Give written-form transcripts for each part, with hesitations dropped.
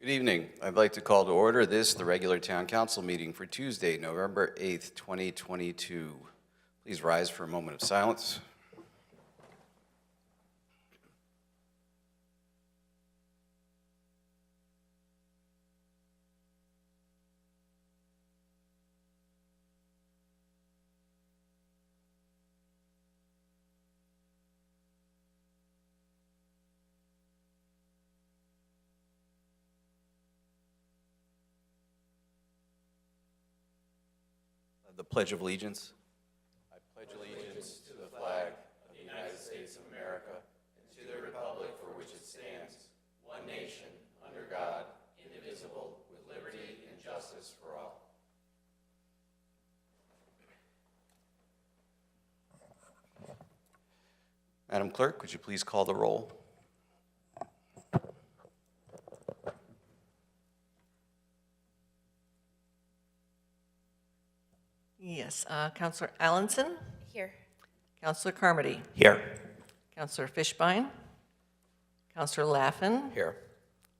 Good evening. I'd like to call to order the regular town council meeting for Tuesday, November 8th, 2022. Please rise for a moment of silence. The Pledge of Allegiance. I pledge allegiance to the flag of the United States of America and to the republic for which it stands, one nation, under God, indivisible, with liberty and justice for all. Madam Clerk, would you please call the roll? Yes, Councillor Allenson? Here. Councillor Carmody? Here. Councillor Fishbein? Councillor Laffin? Here.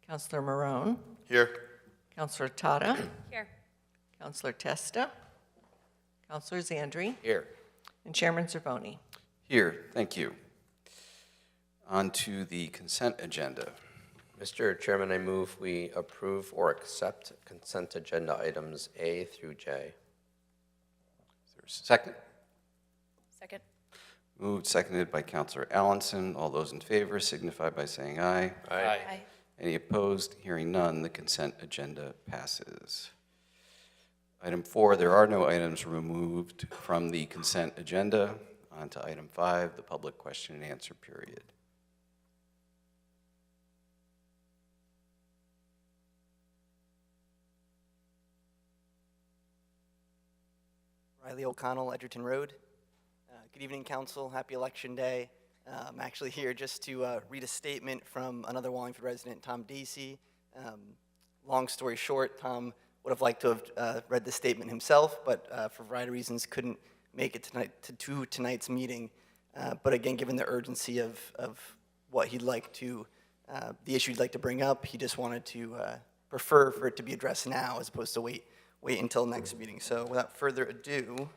Councillor Marone? Here. Councillor Tata? Here. Councillor Testa? Councillor Zandri? Here. And Chairman Cervoni. Here. Thank you. On to the consent agenda. Mr. Chairman, I move we approve or accept consent agenda items A through J. Second. Second. Moved, seconded by Councillor Allenson. All those in favor signify by saying aye. Aye. Any opposed? Hearing none, the consent agenda passes. Item 4, there are no items removed from the consent agenda. On to item 5, the public question and answer period. Riley O'Connell, Edgerton Road. Good evening, Council. Happy Election Day. I'm actually here just to read a statement from another Wallingford resident, Tom Dacey. Long story short, Tom would have liked to have read the statement himself, but for a variety of reasons couldn't make it to tonight's meeting. But again, given the urgency of what he'd like to, the issue he'd like to bring up, he just wanted to prefer for it to be addressed now as opposed to wait until next meeting. So without further ado,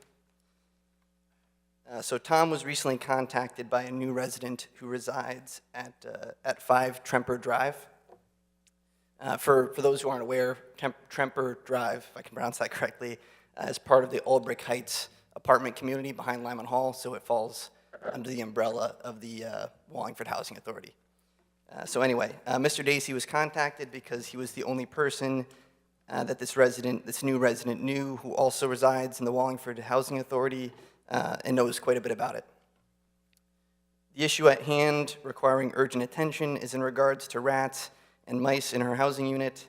so Tom was recently contacted by a new resident who resides at 5 Tremper Drive. For those who aren't aware, Tremper Drive, if I can pronounce that correctly, is part of the Aldbrich Heights apartment community behind Lyman Hall, so it falls under the umbrella of the Wallingford Housing Authority. So anyway, Mr. Dacey was contacted because he was the only person that this new resident knew, who also resides in the Wallingford Housing Authority and knows quite a bit about it. The issue at hand requiring urgent attention is in regards to rats and mice in her housing unit.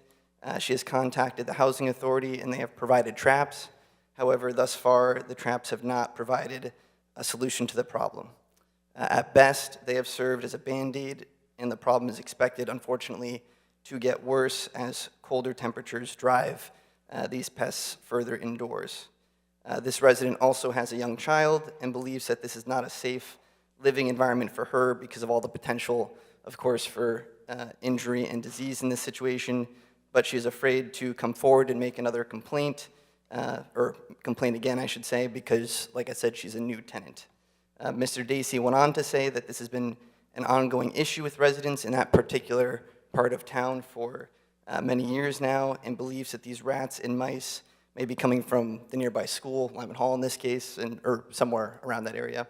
She has contacted the Housing Authority and they have provided traps. However, thus far, the traps have not provided a solution to the problem. At best, they have served as a Band-Aid, and the problem is expected, unfortunately, to get worse as colder temperatures drive these pests further indoors. This resident also has a young child and believes that this is not a safe living environment for her because of all the potential, of course, for injury and disease in this situation, but she is afraid to come forward and make another complaint, or complain again, I should say, because, like I said, she's a new tenant. Mr. Dacey went on to say that this has been an ongoing issue with residents in that particular part of town for many years now, and believes that these rats and mice may be coming from the nearby school, Lyman Hall in this case, or somewhere around that area.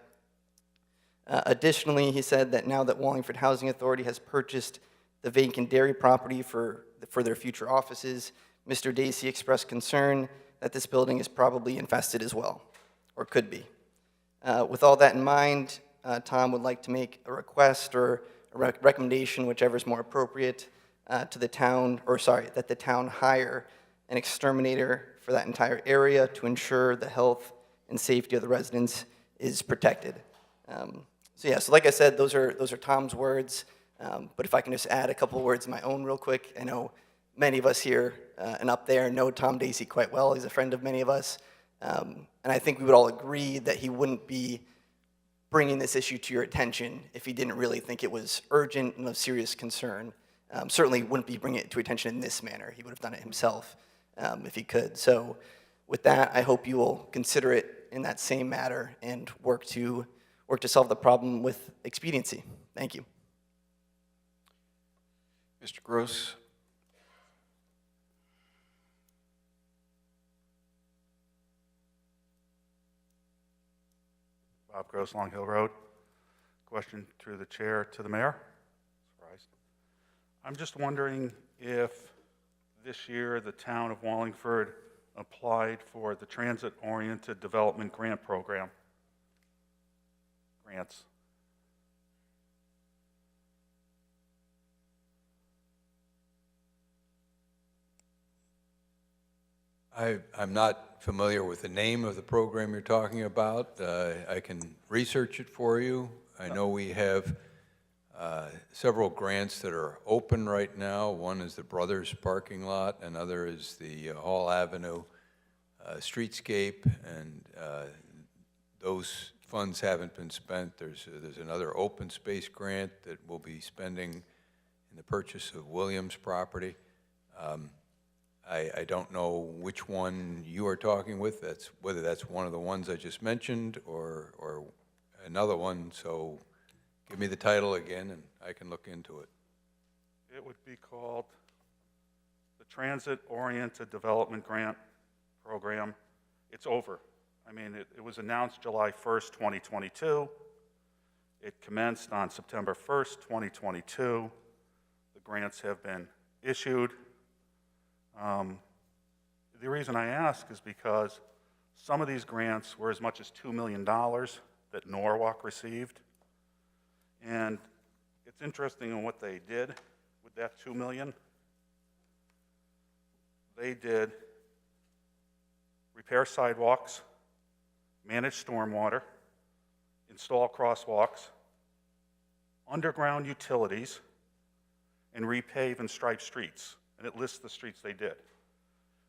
Additionally, he said that now that Wallingford Housing Authority has purchased the vacant dairy property for their future offices, Mr. Dacey expressed concern that this building is probably infested as well, or could be. With all that in mind, Tom would like to make a request or a recommendation, whichever is more appropriate, to the town, that the town hire an exterminator for that entire area to ensure the health and safety of the residents is protected. So like I said, those are Tom's words, but if I can just add a couple words of my own real quick. I know many of us here and up there know Tom Dacey quite well. He's a friend of many of us, and I think we would all agree that he wouldn't be bringing this issue to your attention if he didn't really think it was urgent and of serious concern. certainly wouldn't be bringing it to attention in this manner. He would have done it himself if he could. So with that, I hope you will consider it in that same matter and work to solve the problem with expediency. Thank you. Mr. Gross. Bob Gross, Long Hill Road. Question through the chair to the mayor. Surprised. I'm just wondering if this year the town of Wallingford applied for the Transit-Oriented Development Grant Program. Grants. I'm not familiar with the name of the program you're talking about. I can research it for you. I know we have several grants that are open right now. One is the Brothers parking lot, another is the Hall Avenue streetscape, and those funds haven't been spent. There's another open space grant that we'll be spending in the purchase of Williams property. I don't know which one you are talking with. Whether that's one of the ones I just mentioned or another one. So give me the title again and I can look into it. It would be called the Transit-Oriented Development Grant Program. It's over. I mean, it was announced July 1st, 2022. It commenced on September 1st, 2022. The grants have been issued. The reason I ask is because some of these grants were as much as $2 million that Norwalk received. And it's interesting in what they did with that $2 million. They did repair sidewalks, manage stormwater, install crosswalks, underground utilities, and repave and stripe streets. And it lists the streets they did.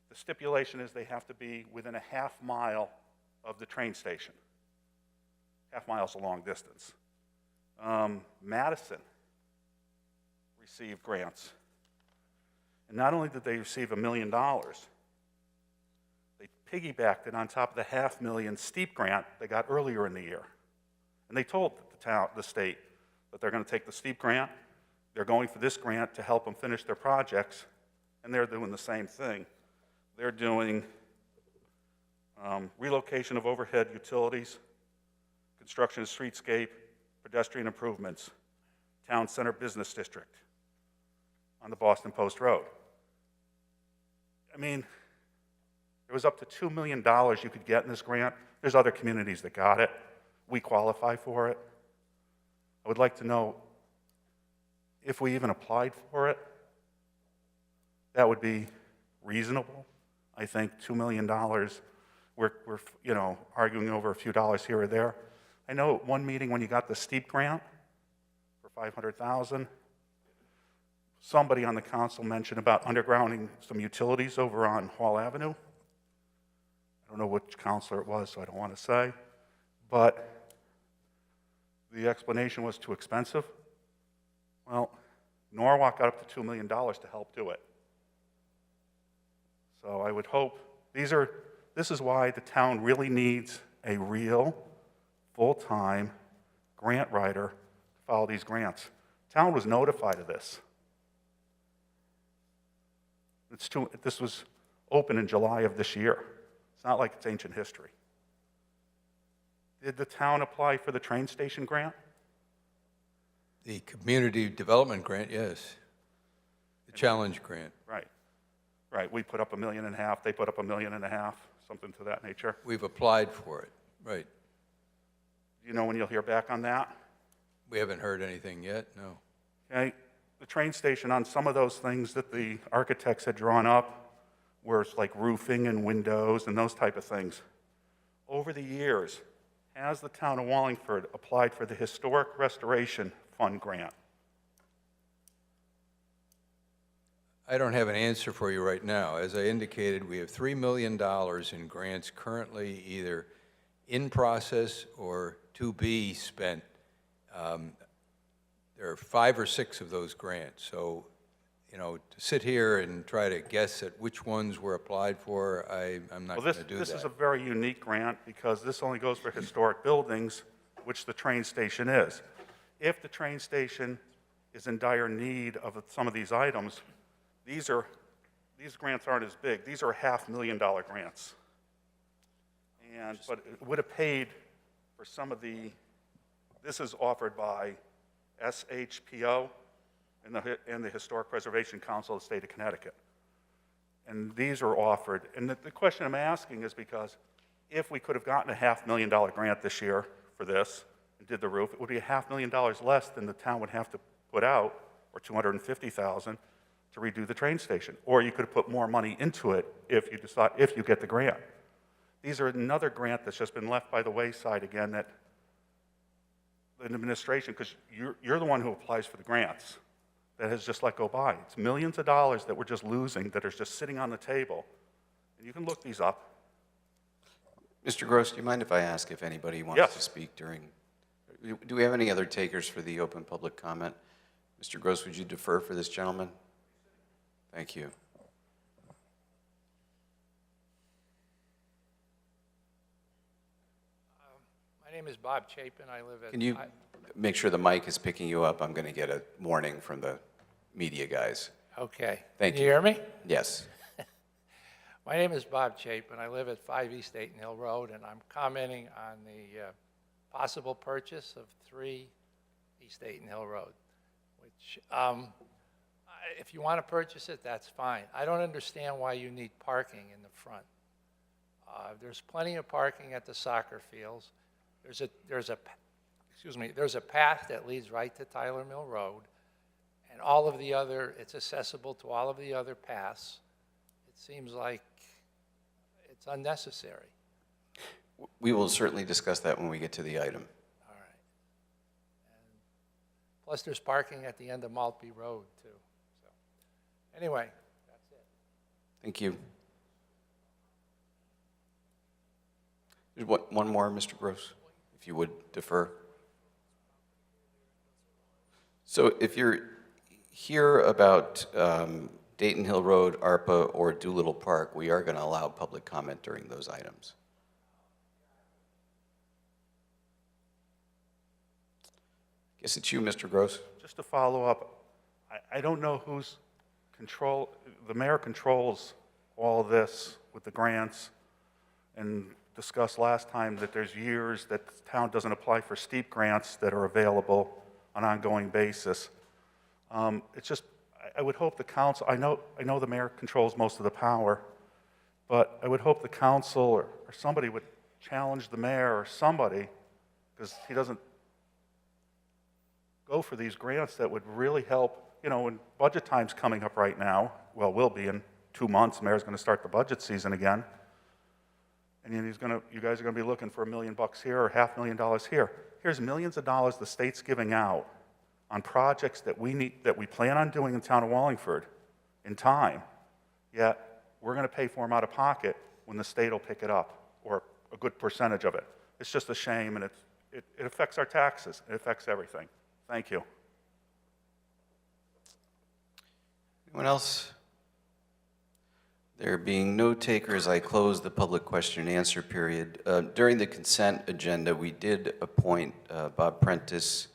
The stipulation is they have to be within a half mile of the train station. Half mile's a long distance. Madison received grants. And not only did they receive $1 million, they piggybacked it on top of the $500,000 steep grant they got earlier in the year. And they told the state that they're going to take the steep grant, they're going for this grant to help them finish their projects, and they're doing the same thing. They're doing relocation of overhead utilities, construction of streetscape, pedestrian improvements, town center business district on the Boston Post Road. I mean, there was up to $2 million you could get in this grant. There's other communities that got it. We qualify for it. I would like to know if we even applied for it. That would be reasonable. I think $2 million, we're arguing over a few dollars here or there. I know at one meeting when you got the steep grant for $500,000, somebody on the council mentioned about undergrounding some utilities over on Hall Avenue. I don't know which councilor it was, so I don't want to say. But the explanation was too expensive. Well, Norwalk got up to $2 million to help do it. So I would hope, this is why the town really needs a real, full-time grant writer to follow these grants. The town was notified of this. This was open in July of this year. It's not like it's ancient history. Did the town apply for the train station grant? The Community Development Grant, yes. The Challenge Grant. Right. Right, we put up $1.5 million, they put up $1.5 million, something to that nature. We've applied for it, right. Do you know when you'll hear back on that? We haven't heard anything yet, no. Okay, the train station, on some of those things that the architects had drawn up, were like roofing and windows and those type of things. Over the years, has the town of Wallingford applied for the Historic Restoration Fund grant? I don't have an answer for you right now. As I indicated, we have $3 million in grants currently either in process or to be spent. There are 5 or 6 of those grants. So you know, to sit here and try to guess at which ones were applied for, I'm not Well, going to do that. this is a very unique grant because this only goes for historic buildings, which the train station is. If the train station is in dire need of some of these items, these grants aren't as big. These are $500,000 grants. But it would have paid for some of this is offered by SHPO and the Historic Preservation Council of the state of Connecticut. And these are offered, and the question I'm asking is because if we could have gotten a $500,000 grant this year for this and did the roof, it would be $500,000 less than the town would have to put out, or $250,000 to redo the train station. Or you could have put more money into it if you get the grant. These are another grant that's just been left by the wayside again, that the administration, because you're the one who applies for the grants, that has just let go by. It's millions of dollars that we're just losing, that are just sitting on the table. And you can look these up. Mr. Gross, do you mind if I ask if anybody wants Yes. to speak during? Do we have any other takers for the open public comment? Mr. Gross, would you defer for this gentleman? Thank you. My name is Bob Chapin. I live at... Can you make sure the mic is picking you up? I'm going to get a warning from the media guys. Okay. Thank Can you hear me? Yes. My name is Bob Chapin. I live at 5 East Dayton Hill Road, and I'm commenting on the possible purchase of 3 East Dayton Hill Road, which, if you want to purchase it, that's fine. I don't understand why you need parking in the front. There's plenty of parking at the soccer fields. There's a path that leads right to Tyler Mill Road, and all of the other, it's accessible to all of the other paths. It seems like it's unnecessary. We will certainly discuss that when we get to the item. All right. And plus, there's parking at the end of Maltby Road, too. So, anyway, that's it. Thank you. There's one more, Mr. Gross, if you would defer. So if you're here about Dayton Hill Road, ARPA, or Doolittle Park, we are going to allow public comment during those items. Guess it's you, Mr. Gross. Just to follow up, I don't know the mayor controls all this with the grants, and discussed last time that there's years that the town doesn't apply for steep grants that are available on an ongoing basis. It's just, I would hope the council, I know the mayor controls most of the power, but I would hope the council or somebody would challenge the mayor or somebody, because he doesn't go for these grants that would really help. You know, when budget time's coming up right now, well, will be in 2 months, the mayor's going to start the budget season again. And you guys are going to be looking for $1 million here or $500,000 here. Here's millions of dollars the state's giving out on projects that we plan on doing in the town of Wallingford in time. Yet we're going to pay for them out of pocket when the state will pick it up, or a good percentage of it. It's just a shame, and it affects our taxes. It affects everything. Thank you. Anyone else? There being no takers, I close the public question and answer period. During the consent agenda, we did appoint Bob Prentice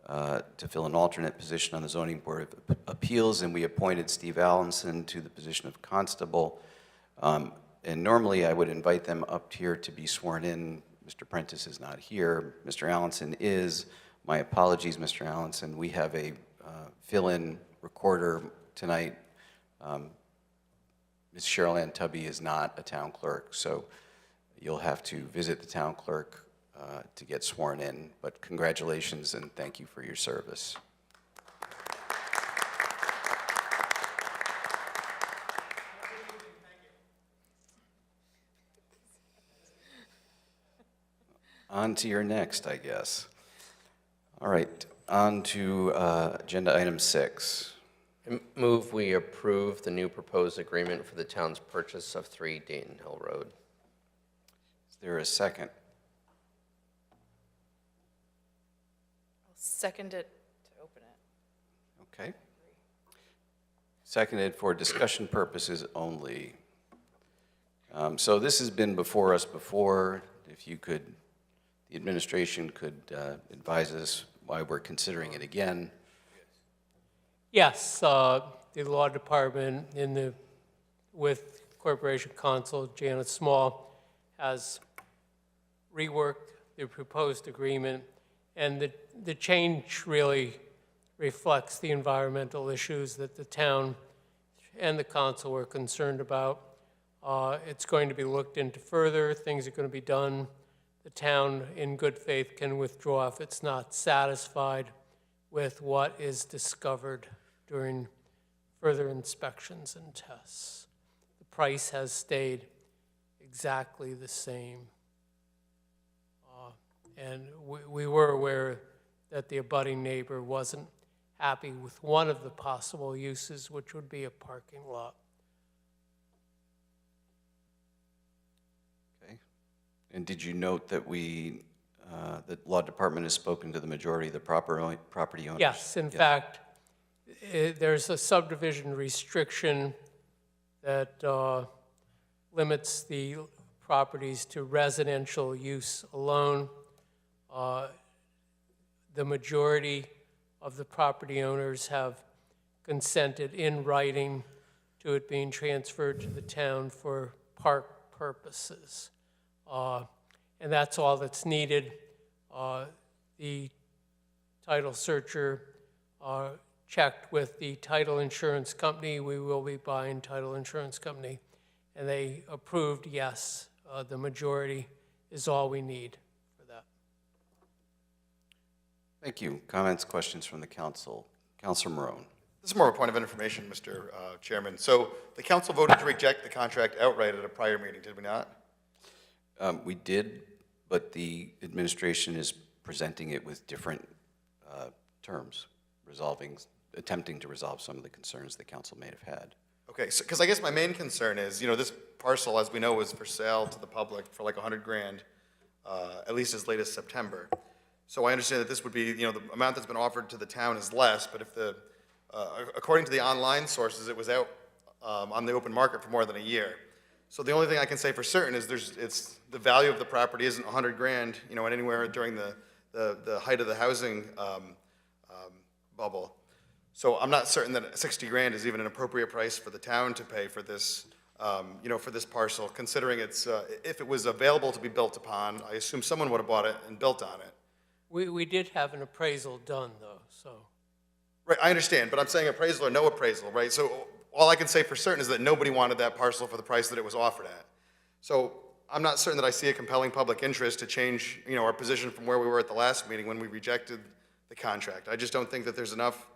to fill an alternate position on the Zoning Board of Appeals, and we appointed Steve Allenson to the position of constable. And normally I would invite them up here to be sworn in. Mr. Prentice is not here. Mr. Allenson is. My apologies, Mr. Allenson. We have a fill-in recorder tonight. Ms. Cheryl Ann Tubby is not a town clerk, so you'll have to visit the town clerk to get sworn in. But congratulations and thank you for your service. On to your next, I guess. All right, on to agenda item 6. I move we approve the new proposed agreement for the town's purchase of 3 Dayton Hill Road. Is there a second? I'll second it to open it. Okay. Seconded for discussion purposes only. So this has been before us before. If you could, the administration could advise us why we're considering it again. Yes, the law department with Corporation Counsel Janet Small has reworked the proposed agreement, and the change really reflects the environmental issues that the town and the council were concerned about. It's going to be looked into further. Things are going to be done. The town, in good faith, can withdraw if it's not satisfied with what is discovered during further inspections and tests. The price has stayed exactly the same. And we were aware that the abutting neighbor wasn't happy with one of the possible uses, which would be a parking lot. Okay. And did you note that the law department has spoken to the majority of the property owners? Yes, in fact, there's a subdivision restriction that limits the properties to residential use alone. The majority of the property owners have consented in writing to it being transferred to the town for park purposes. And that's all that's needed. The title searcher checked with the title insurance company. We will be buying title insurance company. And they approved, yes, the majority is all we need for that. Thank you. Comments, questions from the council? Councilor Marone. This is more of a point of information, Mr. Chairman. So the council voted to reject the contract outright at a prior meeting, did we not? We did, but the administration is presenting it with different terms, attempting to resolve some of the concerns the council may have had. Okay, so because I guess my main concern is, this parcel, as we know, was for sale to the public for like $100,000, at least as late as September. So I understand that this would be, the amount that's been offered to the town is less, but if according to the online sources, it was out on the open market for more than a year. So the only thing I can say for certain is it's the value of the property isn't $100,000, anywhere during the height of the housing bubble. So I'm not certain that $60,000 is even an appropriate price for the town to pay for this, for this parcel, considering it's if it was available to be built upon, I assume someone would have bought it and built on it. We did have an appraisal done, though, so. Right, I understand, but I'm saying appraisal or no appraisal, right? So all I can say for certain is that nobody wanted that parcel for the price that it was offered at. So I'm not certain that I see a compelling public interest to change, our position from where we were at the last meeting when we rejected the contract. I just don't think that there's enough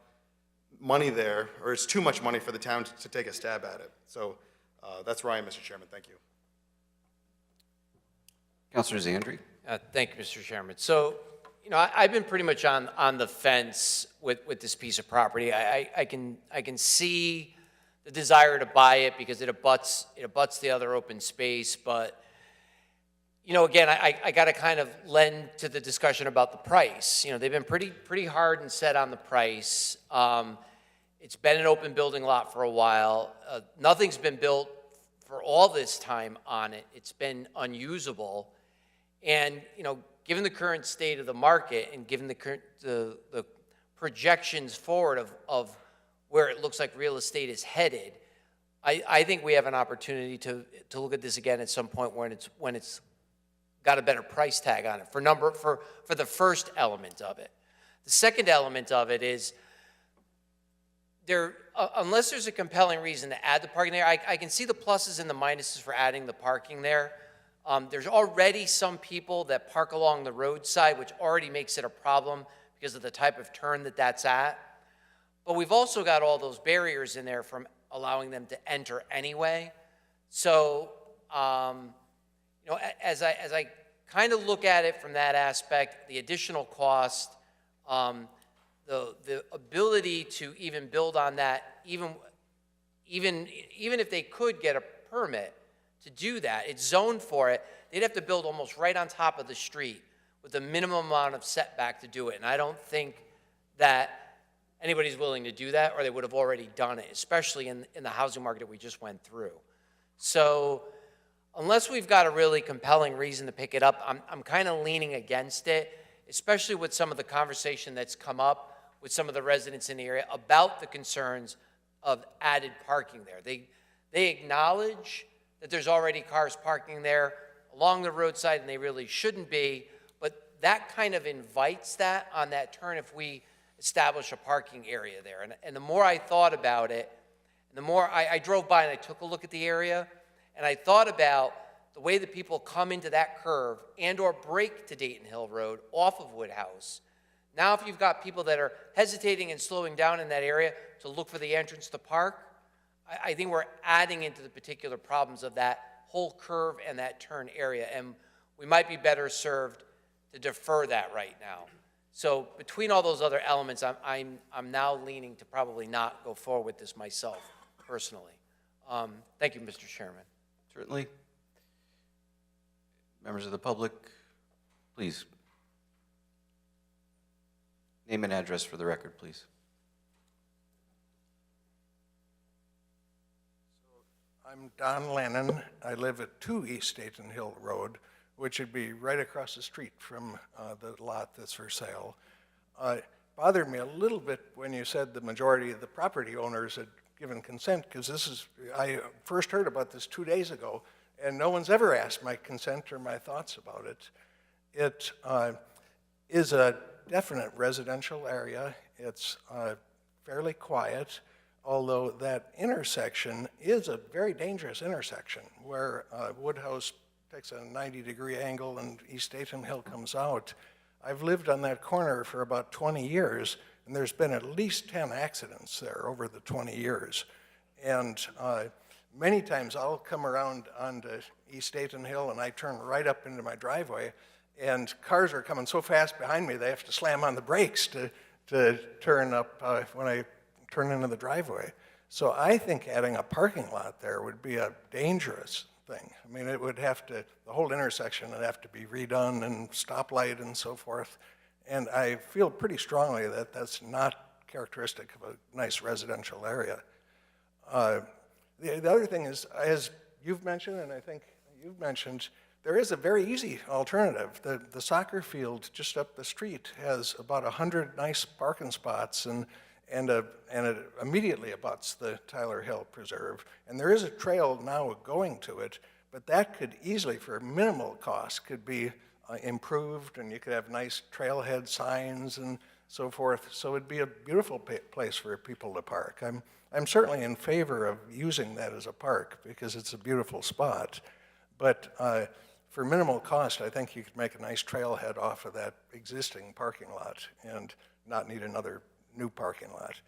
money there, or it's too much money for the town to take a stab at it. So that's where I am, Mr. Chairman. Thank you. Councilor Zandri. Thank you, Mr. Chairman. So, I've been pretty much on the fence with this piece of property. I can see the desire to buy it because it abuts the other open space, but again, I got to kind of lend to the discussion about the price. They've been pretty hard and set on the price. It's been an open building lot for a while. Nothing's been built for all this time on it. It's been unusable, and given the current state of the market and given the projections forward of where it looks like real estate is headed, I think we have an opportunity to look at this again at some point when it's got a better price tag on it for the first element of it. The second element of it is unless there's a compelling reason to add the parking there, I can see the pluses and the minuses for adding the parking there. There's already some people that park along the roadside, which already makes it a problem because of the type of turn that's at. But we've also got all those barriers in there from allowing them to enter anyway. So, as I kind of look at it from that aspect, the additional cost, the ability to even build on that, even if they could get a permit to do that, it's zoned for it, they'd have to build almost right on top of the street with a minimum amount of setback to do it. And I don't think that anybody's willing to do that, or they would have already done it, especially in the housing market that we just went through. So unless we've got a really compelling reason to pick it up, I'm kind of leaning against it, especially with some of the conversation that's come up with some of the residents in the area about the concerns of added parking there. They acknowledge that there's already cars parking there along the roadside, and they really shouldn't be, but that kind of invites that on that turn if we establish a parking area there. And the more I thought about it, and the more I drove by and I took a look at the area, and I thought about the way that people come into that curve and or break to Dayton Hill Road off of Woodhouse. Now if you've got people that are hesitating and slowing down in that area to look for the entrance to park, I think we're adding into the particular problems of that whole curve and that turn area, and we might be better served to defer that right now. So between all those other elements, I'm now leaning to probably not go forward with this myself, personally. Thank you, Mr. Chairman. Certainly. Members of the public, please. Name and address for the record, please. I'm Don Lennon. I live at 2 East Dayton Hill Road, which would be right across the street from the lot that's for sale. It bothered me a little bit when you said the majority of the property owners had given consent, because I first heard about this 2 days ago, and no one's ever asked my consent or my thoughts about it. It is a definite residential area. It's fairly quiet, although that intersection is a very dangerous intersection where Woodhouse takes a 90-degree angle and East Dayton Hill comes out. I've lived on that corner for about 20 years, and there's been at least 10 accidents there over the 20 years. And many times I'll come around onto East Dayton Hill and I turn right up into my driveway, and cars are coming so fast behind me they have to slam on the brakes to turn up when I turn into the driveway. So I think adding a parking lot there would be a dangerous thing. I mean, it would have to, the whole intersection would have to be redone and stoplight and so forth. And I feel pretty strongly that that's not characteristic of a nice residential area. The other thing is, as you've mentioned, and I think you've mentioned, there is a very easy alternative. The soccer field just up the street has about 100 nice parking spots, and it immediately abuts the Tyler Hill Preserve. And there is a trail now going to it, but that could easily, for minimal cost, could be improved, and you could have nice trailhead signs and so forth. So it'd be a beautiful place for people to park. I'm certainly in favor of using that as a park because it's a beautiful spot. But for minimal cost, I think you could make a nice trailhead off of that existing parking lot and not need another new parking lot.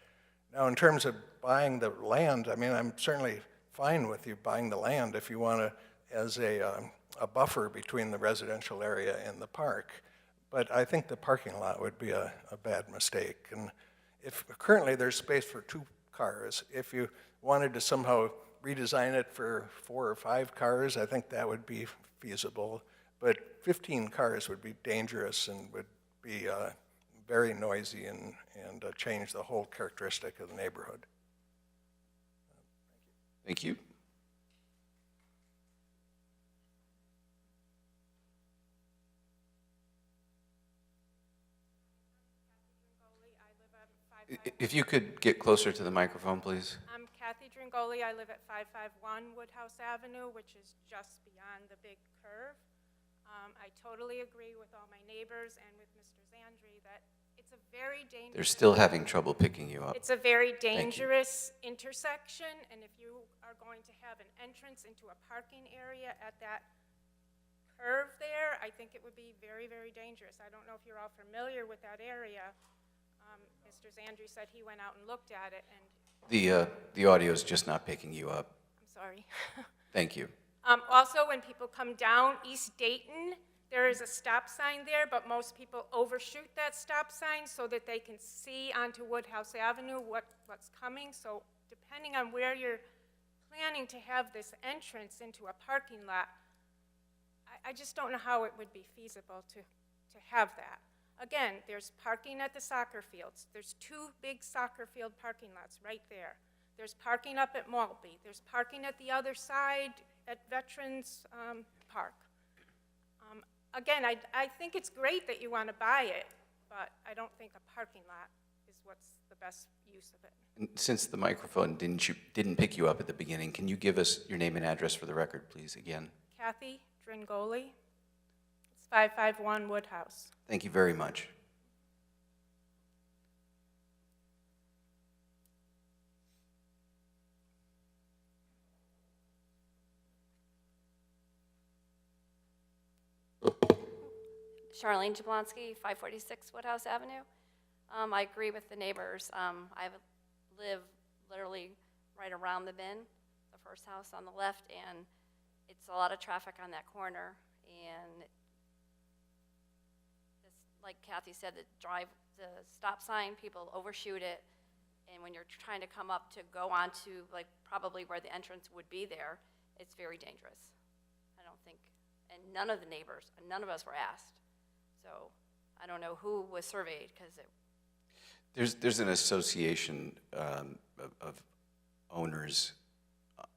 Now, in terms of buying the land, I mean, I'm certainly fine with you buying the land if you want to, as a buffer between the residential area and the park. But I think the parking lot would be a bad mistake. And if currently there's space for 2 cars, if you wanted to somehow redesign it for 4 or 5 cars, I think that would be feasible. But 15 cars would be dangerous and would be very noisy and change the whole characteristic of the neighborhood. Thank you. If you could get closer to the microphone, please. I'm Kathy Dringoli. I live at 551 Woodhouse Avenue, which is just beyond the big curve. I totally agree with all my neighbors and with Mr. Zandri that it's a very dangerous... They're still having trouble picking you up. It's a very dangerous intersection, and if you are going to have an entrance into a parking area at that curve there, I think it would be very, very dangerous. I don't know if you're all familiar with that area. Mr. Zandri said he went out and looked at it, and... The audio is just not picking you up. I'm sorry. Thank you. Also, when people come down East Dayton, there is a stop sign there, but most people overshoot that stop sign so that they can see onto Woodhouse Avenue what's coming. So depending on where you're planning to have this entrance into a parking lot, I just don't know how it would be feasible to have that. Again, there's parking at the soccer fields. There's 2 big soccer field parking lots right there. There's parking up at Maltby. There's parking at the other side at Veterans Park. Again, I think it's great that you want to buy it, but I don't think a parking lot is what's the best use of it. And since the microphone didn't pick you up at the beginning, can you give us your name and address for the record, please, again? Kathy Dringoli. It's 551 Woodhouse. Thank you very much. Charlene Jablonski, 546 Woodhouse Avenue. I agree with the neighbors. I live literally right around the bin, the first house on the left, and it's a lot of traffic on that corner. And this, like Kathy said, the stop sign, people overshoot it, and when you're trying to come up to go onto like probably where the entrance would be there, it's very dangerous. I don't think, and none of the neighbors, none of us were asked. So I don't know who was surveyed because There's an association of owners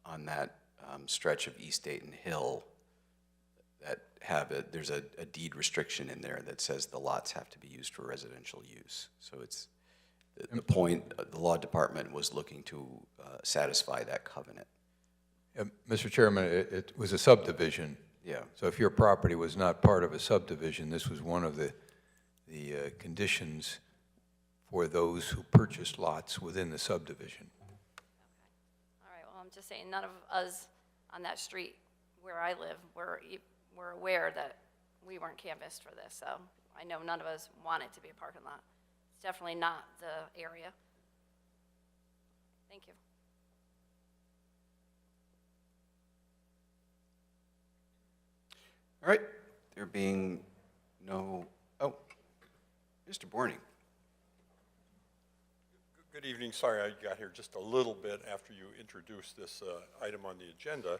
on that stretch of East Dayton Hill that have there's a deed restriction in there that says the lots have to be used for residential use. So it's the point the law department was looking to satisfy that covenant. Mr. Chairman, it was a subdivision. Yeah. So if your property was not part of a subdivision, this was one of the conditions for those who purchased lots within the subdivision. all right, well, I'm just saying none of us on that street where I live were aware that we weren't canvassed for this. So I know none of us want it to be a parking lot. It's definitely not the area. Thank you. All right, there being no, oh, Mr. Borning. Good evening. Sorry I got here just a little bit after you introduced this item on the agenda.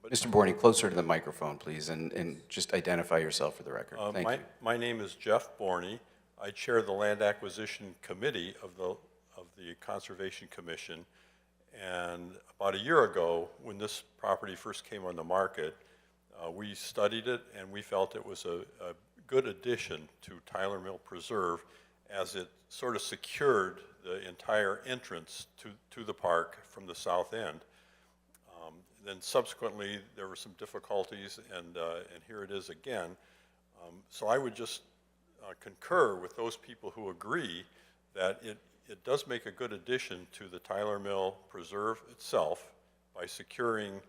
Mr. Borning, closer to the microphone, please, and just identify yourself for the record. Thank you. My name is Jeff Borney. I chair the Land Acquisition Committee of the Conservation Commission. And about a year ago, when this property first came on the market, we studied it and we felt it was a good addition to Tyler Mill Preserve as it sort of secured the entire entrance to the park from the south end. Then subsequently there were some difficulties and here it is again. So I would just concur with those people who agree that it does make a good addition to the Tyler Mill Preserve itself by securing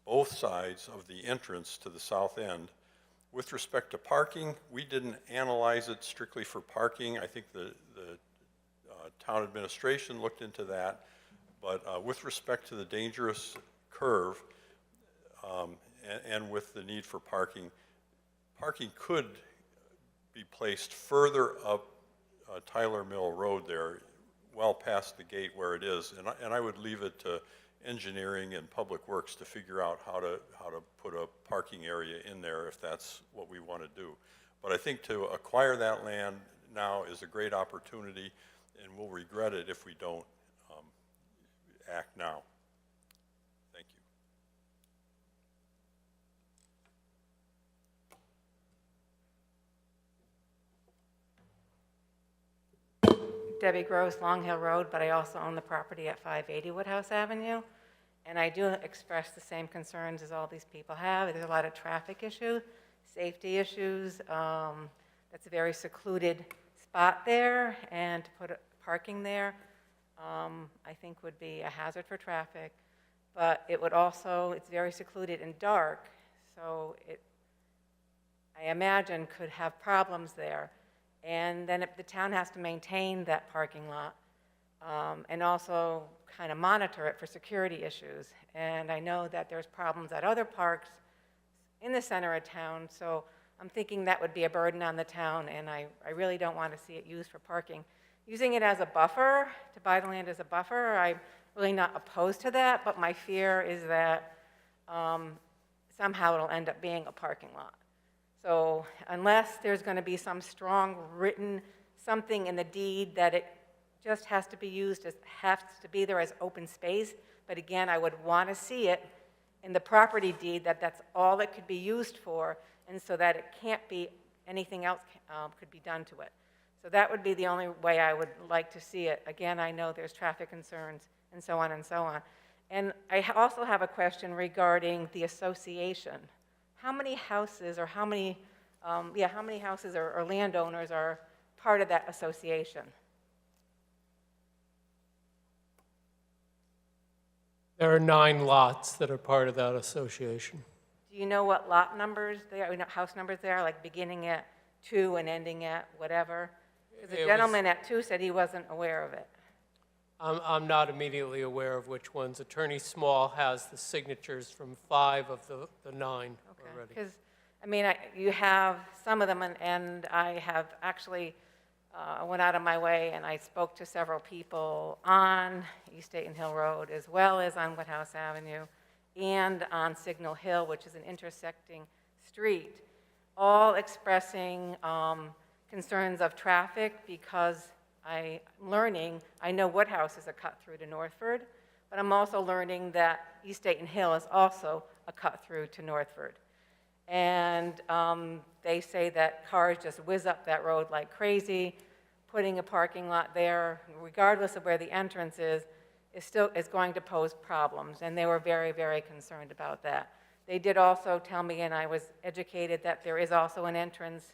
both sides of the entrance to the south end. With respect to parking, we didn't analyze it strictly for parking. I think the town administration looked into that. But with respect to the dangerous curve and with the need for parking, parking could be placed further up Tyler Mill Road there, well past the gate where it is. And I would leave it to engineering and public works to figure out how to put a parking area in there if that's what we want to do. But I think to acquire that land now is a great opportunity, and we'll regret it if we don't act now. Thank you. Debbie Gross, Long Hill Road, but I also own the property at 580 Woodhouse Avenue. And I do express the same concerns as all these people have. There's a lot of traffic issues, safety issues. That's a very secluded spot there, and to put parking there, I think would be a hazard for traffic. But it would also, it's very secluded and dark, so I imagine could have problems there. And then the town has to maintain that parking lot and also kind of monitor it for security issues. And I know that there's problems at other parks in the center of town, so I'm thinking that would be a burden on the town, and I really don't want to see it used for parking. Using it as a buffer, to buy the land as a buffer, I'm really not opposed to that, but my fear is that somehow it'll end up being a parking lot. So unless there's going to be some strong written something in the deed that it just has to be used, has to be there as open space, but again, I would want to see it in the property deed that that's all it could be used for, and so that it can't be, anything else could be done to it. So that would be the only way I would like to see it. Again, I know there's traffic concerns and so on and so on. And I also have a question regarding the association. How many houses or how many houses or landowners are part of that association? There are 9 lots that are part of that association. Do you know what lot numbers they are, house numbers they are, like beginning at 2 and ending at whatever? Because the gentleman at 2 said he wasn't aware of it. I'm not immediately aware of which ones. Attorney Small has the signatures from 5 of the 9 already. Because, I mean, you have some of them, and I have actually went out of my way and I spoke to several people on East Dayton Hill Road as well as on Woodhouse Avenue and on Signal Hill, which is an intersecting street, all expressing concerns of traffic because I'm learning, I know Woodhouse is a cut through to Northford, but I'm also learning that East Dayton Hill is also a cut through to Northford. And they say that cars just whiz up that road like crazy. Putting a parking lot there, regardless of where the entrance is going to pose problems. And they were very, very concerned about that. They did also tell me, and I was educated, that there is also an entrance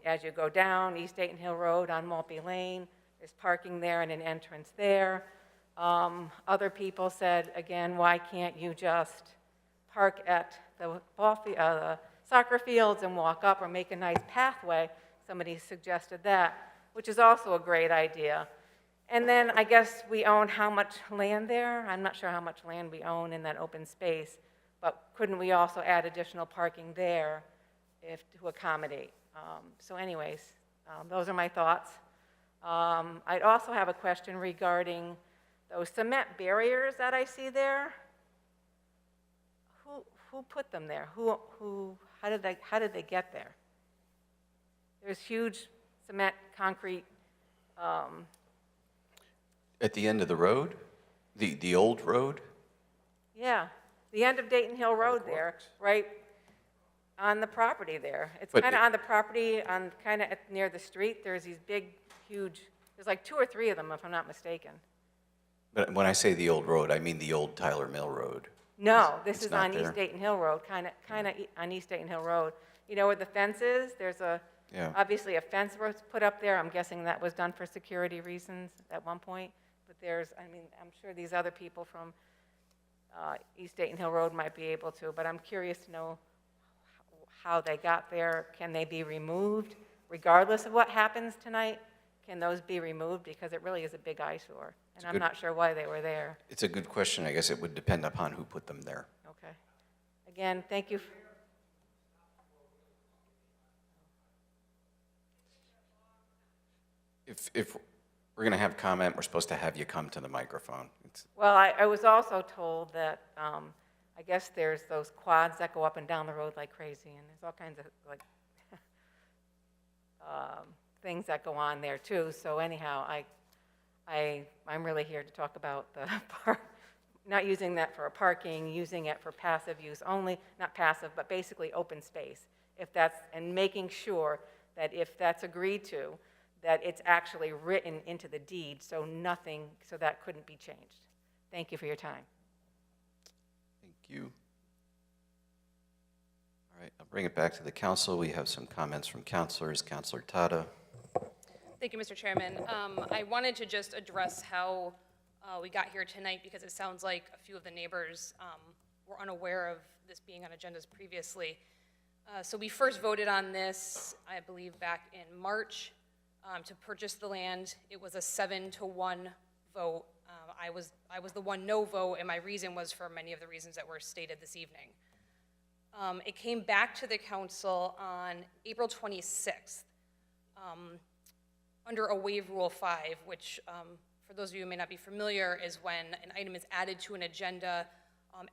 as you go down East Dayton Hill Road on Maltby Lane. There's parking there and an entrance there. Other people said, again, why can't you just park at the soccer fields and walk up or make a nice pathway? Somebody suggested that, which is also a great idea. And then I guess we own how much land there? I'm not sure how much land we own in that open space, but couldn't we also add additional parking there to accommodate? So anyways, those are my thoughts. I'd also have a question regarding those cement barriers that I see there. Who put them there? How did they get there? There's huge cement, concrete. At the end of the road? The old road? Yeah, the end of Dayton Hill Road there, right on the property there. It's But kind of on the property, kind of near the street. There's these big, huge, there's like 2 or 3 of them, if I'm not mistaken. But when I say the old road, I mean the old Tyler Mill Road. No, this It's is not on there? East Dayton Hill Road, kind of on East Dayton Hill Road. You know where the fence is? There's obviously a fence was put up there. I'm guessing that was done for security reasons at one point. But I'm sure these other people from East Dayton Hill Road might be able to, but I'm curious to know how they got there. Can they be removed? Regardless of what happens tonight, can those be removed? Because it really is a big eyesore, and I'm not sure why they were there. It's a good question. I guess it would depend upon who put them there. Okay. Again, thank you. If we're going to have comment, we're supposed to have you come to the microphone. Well, I was also told that I guess there's those quads that go up and down the road like crazy, and there's all kinds of like things that go on there too. So anyhow, I'm really here to talk about the not using that for parking, using it for passive use only, not passive, but basically open space. And making sure that if that's agreed to, that it's actually written into the deed, so that couldn't be changed. Thank you for your time. Thank you. All right, I'll bring it back to the council. We have some comments from councilors. Councilor Tata. Thank you, Mr. Chairman. I wanted to just address how we got here tonight because it sounds like a few of the neighbors were unaware of this being on agendas previously. So we first voted on this, I believe, back in March to purchase the land. It was a 7-to-1 vote. I was the one no vote, and my reason was for many of the reasons that were stated this evening. It came back to the council on April 26th under a waive Rule 5, which for those of you who may not be familiar is when an item is added to an agenda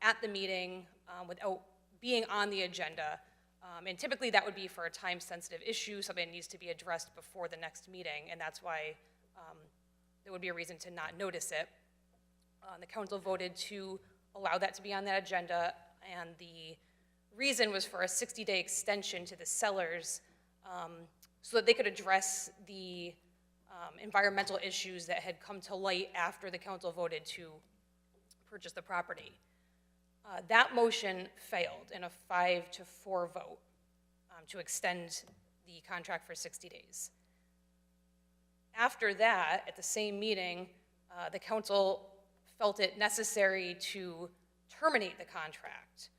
at the meeting without being on the agenda. And typically that would be for a time-sensitive issue, something that needs to be addressed before the next meeting, and that's why there would be a reason to not notice it. The council voted to allow that to be on that agenda, and the reason was for a 60-day extension to the sellers so that they could address the environmental issues that had come to light after the council voted to purchase the property. That motion failed in a 5-4 vote to extend the contract for 60 days. After that, at the same meeting, the council felt it necessary to terminate the contract.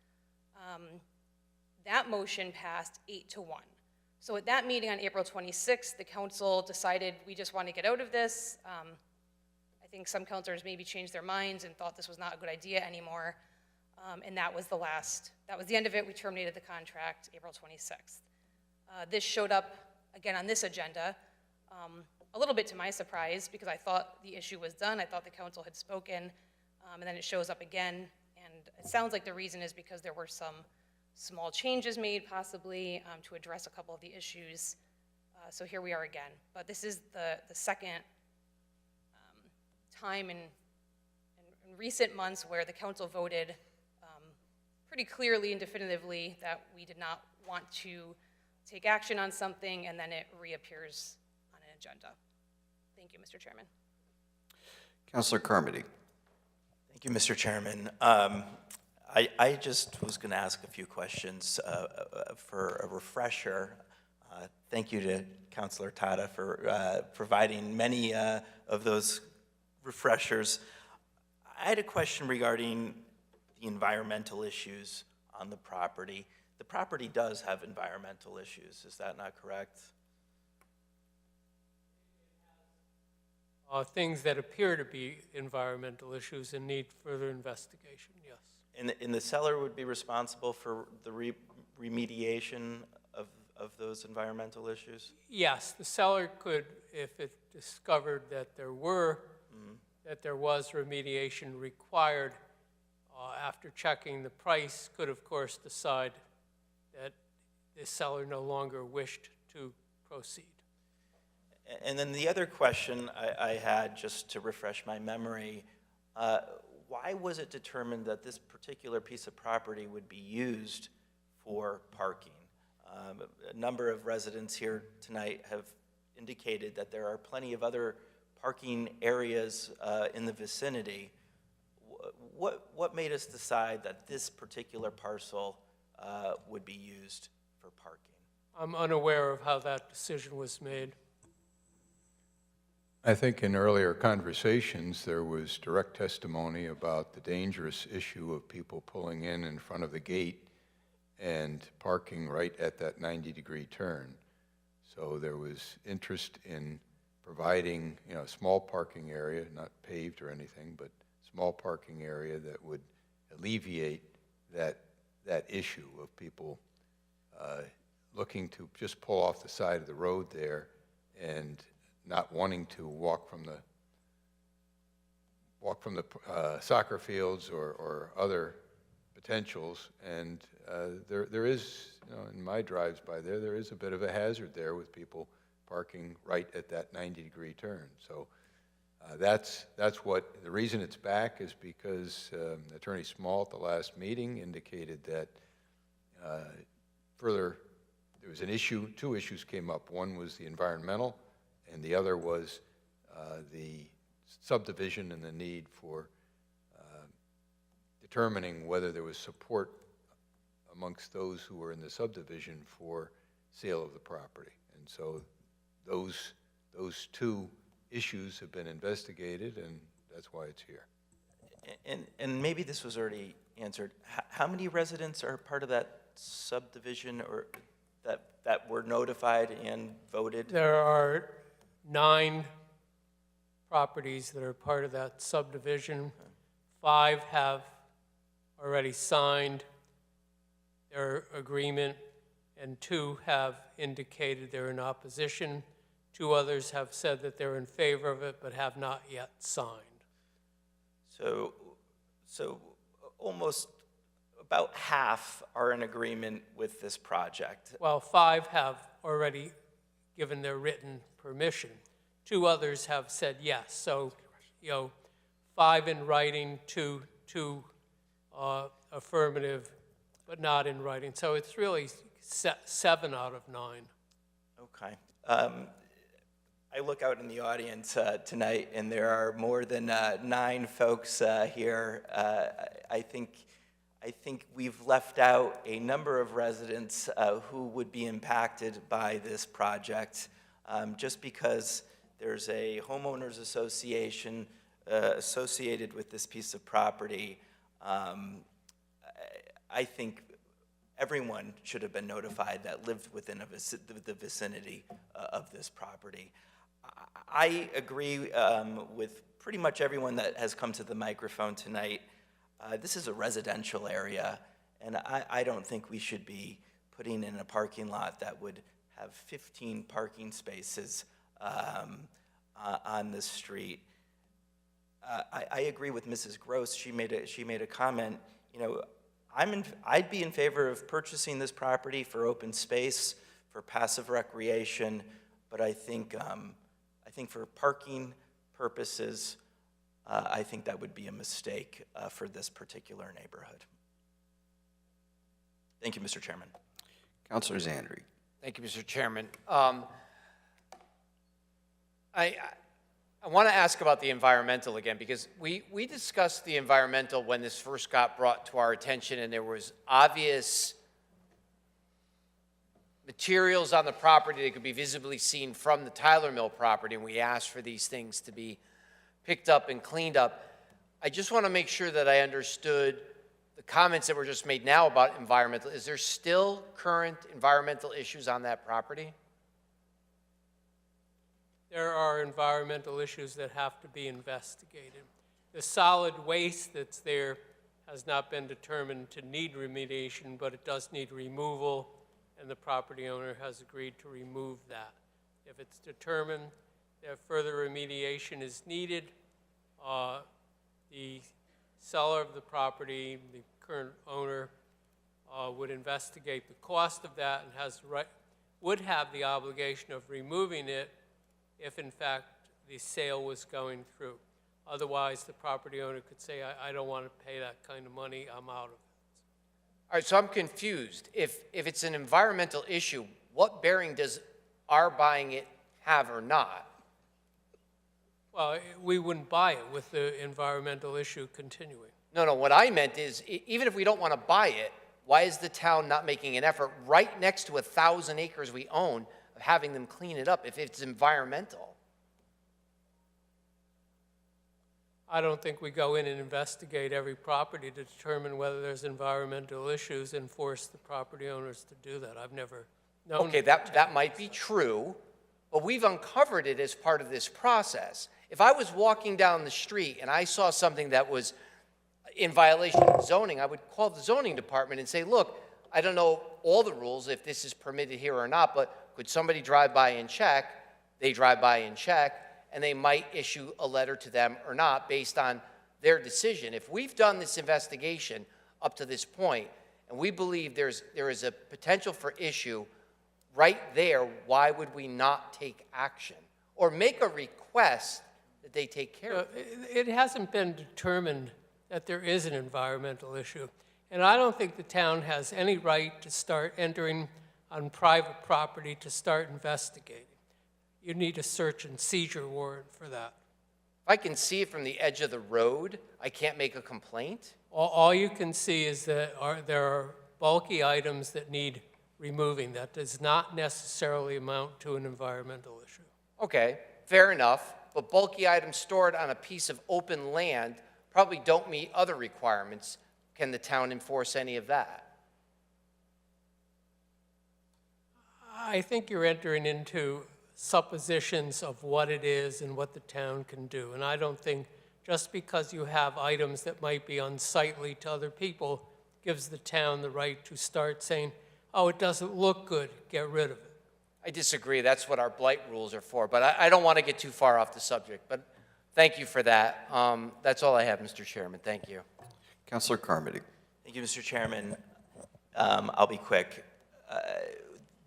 That motion passed 8-1. So at that meeting on April 26th, the council decided we just want to get out of this. I think some councilors maybe changed their minds and thought this was not a good idea anymore. And that was the end of it. We terminated the contract April 26th. This showed up again on this agenda, a little bit to my surprise, because I thought the issue was done. I thought the council had spoken, and then it shows up again. And it sounds like the reason is because there were some small changes made, possibly, to address a couple of the issues. So here we are again. But this is the second time in recent months where the council voted pretty clearly and definitively that we did not want to take action on something, and then it reappears on an agenda. Thank you, Mr. Chairman. Councilor Carmody. Thank you, Mr. Chairman. I just was going to ask a few questions for a refresher. Thank you to Councilor Tata for providing many of those refreshers. I had a question regarding the environmental issues on the property. The property does have environmental issues, is that not correct? Things that appear to be environmental issues and need further investigation, yes. And the seller would be responsible for the remediation of those environmental issues? Yes, the seller could, if it discovered that there was remediation required, after checking the price, could of course decide that the seller no longer wished to proceed. And then the other question I had, just to refresh my memory, why was it determined that this particular piece of property would be used for parking? A number of residents here tonight have indicated that there are plenty of other parking areas in the vicinity. What made us decide that this particular parcel would be used for parking? I'm unaware of how that decision was made. I think in earlier conversations, there was direct testimony about the dangerous issue of people pulling in front of the gate and parking right at that 90-degree turn. So there was interest in providing, a small parking area, not paved or anything, but small parking area that would alleviate that issue of people looking to just pull off the side of the road there and not wanting to walk from the soccer fields or other potentials. And there is, in my drives by there is a bit of a hazard there with people parking right at that 90-degree turn. So that's what the reason it's back is because Attorney Small at the last meeting indicated that further there was an issue. Two issues came up. One was the environmental, and the other was the subdivision and the need for determining whether there was support amongst those who were in the subdivision for sale of the property. And so those two issues have been investigated, and that's why it's here. And maybe this was already answered. How many residents are part of that subdivision or that were notified and voted? There are 9 properties that are part of that subdivision. 5 have already signed their agreement, and 2 have indicated they're in opposition. 2 others have said that they're in favor of it, but have not yet signed. So almost about half are in agreement with this project. Well, 5 have already given their written permission. 2 others have said yes. So, 5 in writing, 2 affirmative, but not in writing. So it's really 7 out of 9. Okay. I look out in the audience tonight, and there are more than 9 folks here. I think we've left out a number of residents who would be impacted by this project, just because there's a homeowners association associated with this piece of property. I think everyone should have been notified that lived within the vicinity of this property. I agree with pretty much everyone that has come to the microphone tonight. This is a residential area, and I don't think we should be putting in a parking lot that would have 15 parking spaces on this street. I agree with Mrs. Gross. She made a comment. I'd be in favor of purchasing this property for open space, for passive recreation, but I think for parking purposes, I think that would be a mistake for this particular neighborhood. Thank you, Mr. Chairman. Councilor Zandri. Thank you, Mr. Chairman. I want to ask about the environmental again, because we discussed the environmental when this first got brought to our attention, and there was obvious materials on the property that could be visibly seen from the Tyler Mill property, and we asked for these things to be picked up and cleaned up. I just want to make sure that I understood the comments that were just made now about environmental. Is there still current environmental issues on that property? There are environmental issues that have to be investigated. The solid waste that's there has not been determined to need remediation, but it does need removal, and the property owner has agreed to remove that. If it's determined that further remediation is needed, the seller of the property, the current owner, would investigate the cost of that and would have the obligation of removing it if, in fact, the sale was going through. Otherwise, the property owner could say, I don't want to pay that kind of money, I'm out of it. All right, so I'm confused. If it's an environmental issue, what bearing does our buying it have or not? Well, we wouldn't buy it with the environmental issue continuing. No, what I meant is, even if we don't want to buy it, why is the town not making an effort right next to 1,000 acres we own of having them clean it up if it's environmental? I don't think we go in and investigate every property to determine whether there's environmental issues and force the property owners to do that. I've never known. Okay, that might be true, but we've uncovered it as part of this process. If I was walking down the street and I saw something that was in violation of zoning, I would call the zoning department and say, look, I don't know all the rules if this is permitted here or not, but could somebody drive by and check? They drive by and check, and they might issue a letter to them or not based on their decision. If we've done this investigation up to this point, and we believe there is a potential for issue right there, why would we not take action? Or make a request that they take care of it? It hasn't been determined that there is an environmental issue. And I don't think the town has any right to start entering on private property to start investigating. You need a search and seizure warrant for that. If I can see it from the edge of the road, I can't make a complaint? All you can see is that there are bulky items that need removing. That does not necessarily amount to an environmental issue. Okay, fair enough. But bulky items stored on a piece of open land probably don't meet other requirements. Can the town enforce any of that? I think you're entering into suppositions of what it is and what the town can do. And I don't think just because you have items that might be unsightly to other people gives the town the right to start saying, oh, it doesn't look good, get rid of it. I disagree. That's what our blight rules are for. But I don't want to get too far off the subject. But thank you for that. That's all I have, Mr. Chairman. Thank you. Councilor Carmody. Thank you, Mr. Chairman. I'll be quick.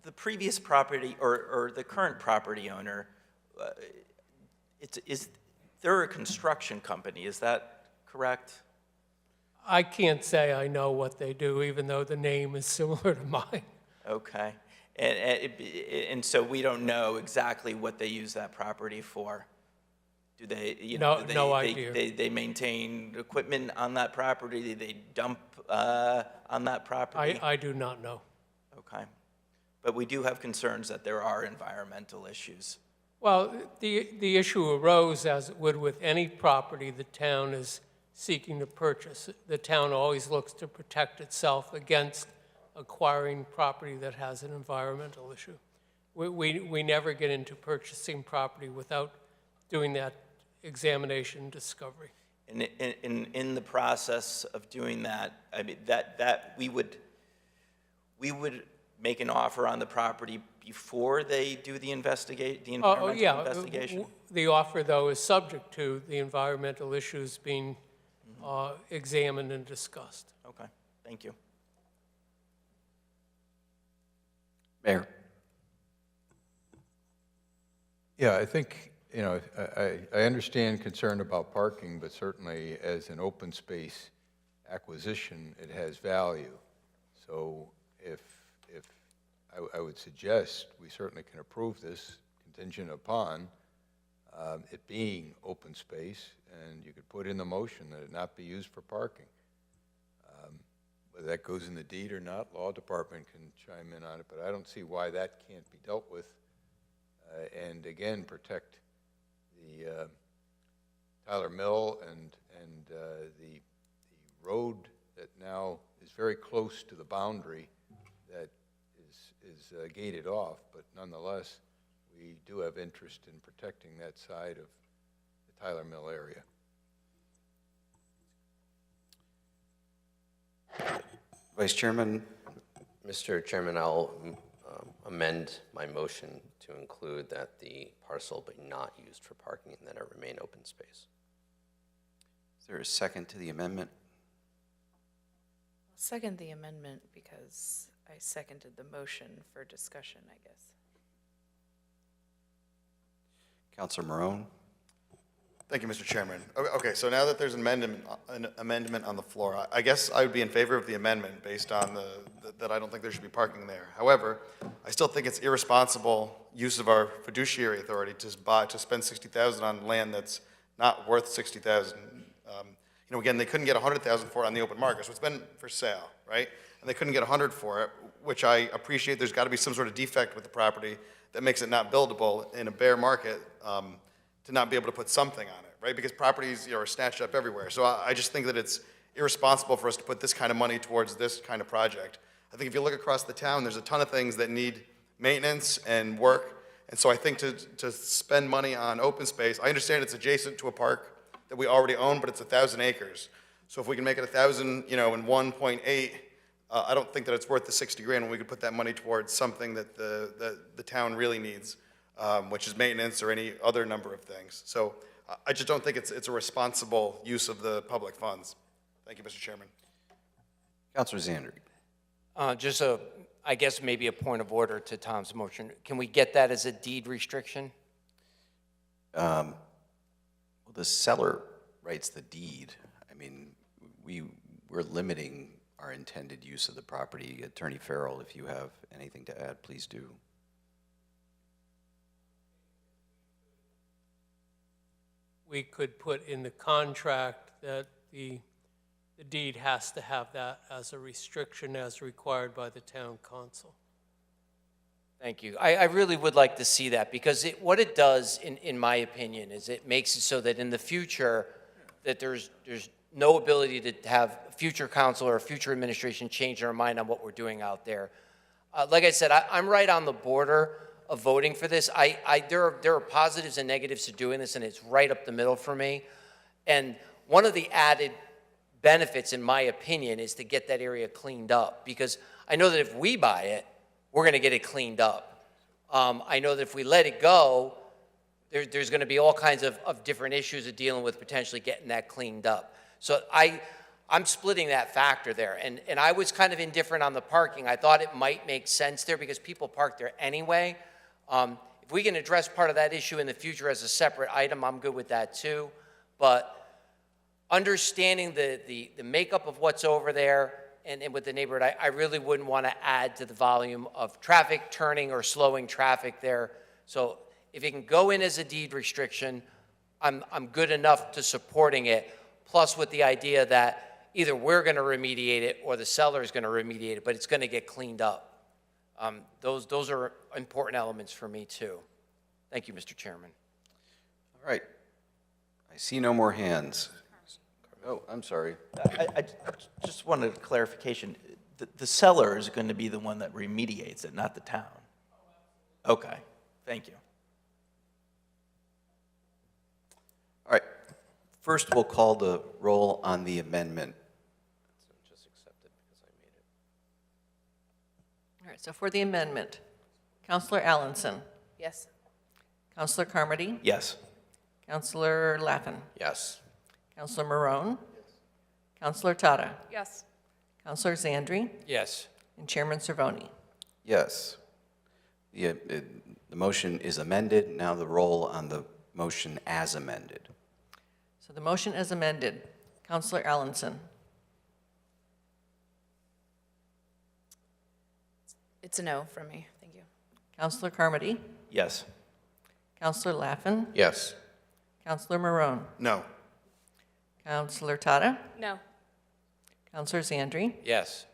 The previous property, or the current property owner, they're a construction company, is that correct? I can't say I know what they do, even though the name is similar to mine. Okay. And so we don't know exactly what they use that property for? Do they, No idea. They maintain equipment on that property? Do they dump on that property? I do not know. Okay. But we do have concerns that there are environmental issues. Well, the issue arose, as it would with any property the town is seeking to purchase. The town always looks to protect itself against acquiring property that has an environmental issue. We never get into purchasing property without doing that examination discovery. And in the process of doing that, I mean, that we would make an offer on the property before they do the environmental investigation? The offer, though, is subject to the environmental issues being examined and discussed. Okay, thank you. Mayor. Yeah, I think, I understand concern about parking, but certainly as an open space acquisition, it has value. So if I would suggest we certainly can approve this contingent upon it being open space, and you could put in the motion that it not be used for parking. Whether that goes in the deed or not, law department can chime in on it, but I don't see why that can't be dealt with. And again, protect the Tyler Mill and the road that now is very close to the boundary that is gated off, but nonetheless, we do have interest in protecting that side of the Tyler Mill area. Vice Chairman. Mr. Chairman, I'll amend my motion to include that the parcel be not used for parking and that it remain open space. Is there a second to the amendment? I'll second the amendment because I seconded the motion for discussion, I guess. Councilor Marone. Thank you, Mr. Chairman. Okay, so now that there's an amendment on the floor, I guess I would be in favor of the amendment based on that I don't think there should be parking there. However, I still think it's irresponsible use of our fiduciary authority to spend $60,000 on land that's not worth $60,000. Again, they couldn't get $100,000 for it on the open market, so it's been for sale, right? And they couldn't get $100,000 for it, which I appreciate. There's got to be some sort of defect with the property that makes it not buildable in a bear market. To not be able to put something on it, right? Because properties are snatched up everywhere. So I just think that it's irresponsible for us to put this kind of money towards this kind of project. I think if you look across the town, there's a ton of things that need maintenance and work. And so I think to spend money on open space, I understand it's adjacent to a park that we already own, but it's 1,000 acres. So if we can make it 1,000, in 1.8, I don't think that it's worth the $60,000 when we could put that money towards something that the town really needs. Which is maintenance or any other number of things. So I just don't think it's a responsible use of the public funds. Thank you, Mr. Chairman. Councilor Zandri. Just I guess maybe a point of order to Tom's motion. Can we get that as a deed restriction? Well, the seller writes the deed. I mean, we're limiting our intended use of the property. Attorney Farrell, if you have anything to add, please do. We could put in the contract that the deed has to have that as a restriction as required by the town council. Thank you. I really would like to see that because what it does, in my opinion, is it makes it so that in the future that there's no ability to have future council or future administration change their mind on what we're doing out there. Like I said, I'm right on the border of voting for this. There are positives and negatives to doing this, and it's right up the middle for me. And one of the added benefits, in my opinion, is to get that area cleaned up, because I know that if we buy it, we're going to get it cleaned up. I know that if we let it go, there's going to be all kinds of different issues of dealing with potentially getting that cleaned up. So I'm splitting that factor there. And I was kind of indifferent on the parking. I thought it might make sense there because people park there anyway. If we can address part of that issue in the future as a separate item, I'm good with that too. But understanding the makeup of what's over there and with the neighborhood, I really wouldn't want to add to the volume of traffic turning or slowing traffic there. So if it can go in as a deed restriction, I'm good enough to supporting it, plus with the idea that either we're going to remediate it or the seller is going to remediate it, but it's going to get cleaned up. Those are important elements for me too. Thank you, Mr. Chairman. All right. I see no more hands. Oh, I'm sorry. I just wanted clarification. The seller is going to be the one that remediates it, not the town. Okay, thank you. All right. First, we'll call the roll on the amendment. Just accept it because I made it. All right, so for the amendment, Counselor Allenson, Yes. Counselor Carmody, Yes. Counselor Laffin, Yes. Counselor Marone, Counselor Tata, Yes. Counselor Zandri, Yes. and Chairman Cervoni. Yes. The motion is amended. Now the roll on the motion as amended. So the motion as amended, Counselor Allenson, It's a no from me. Thank you. Counselor Carmody, Yes. Counselor Laffin, Yes. Counselor Marone, No. Counselor Tata, No. Counselor Zandri, Yes.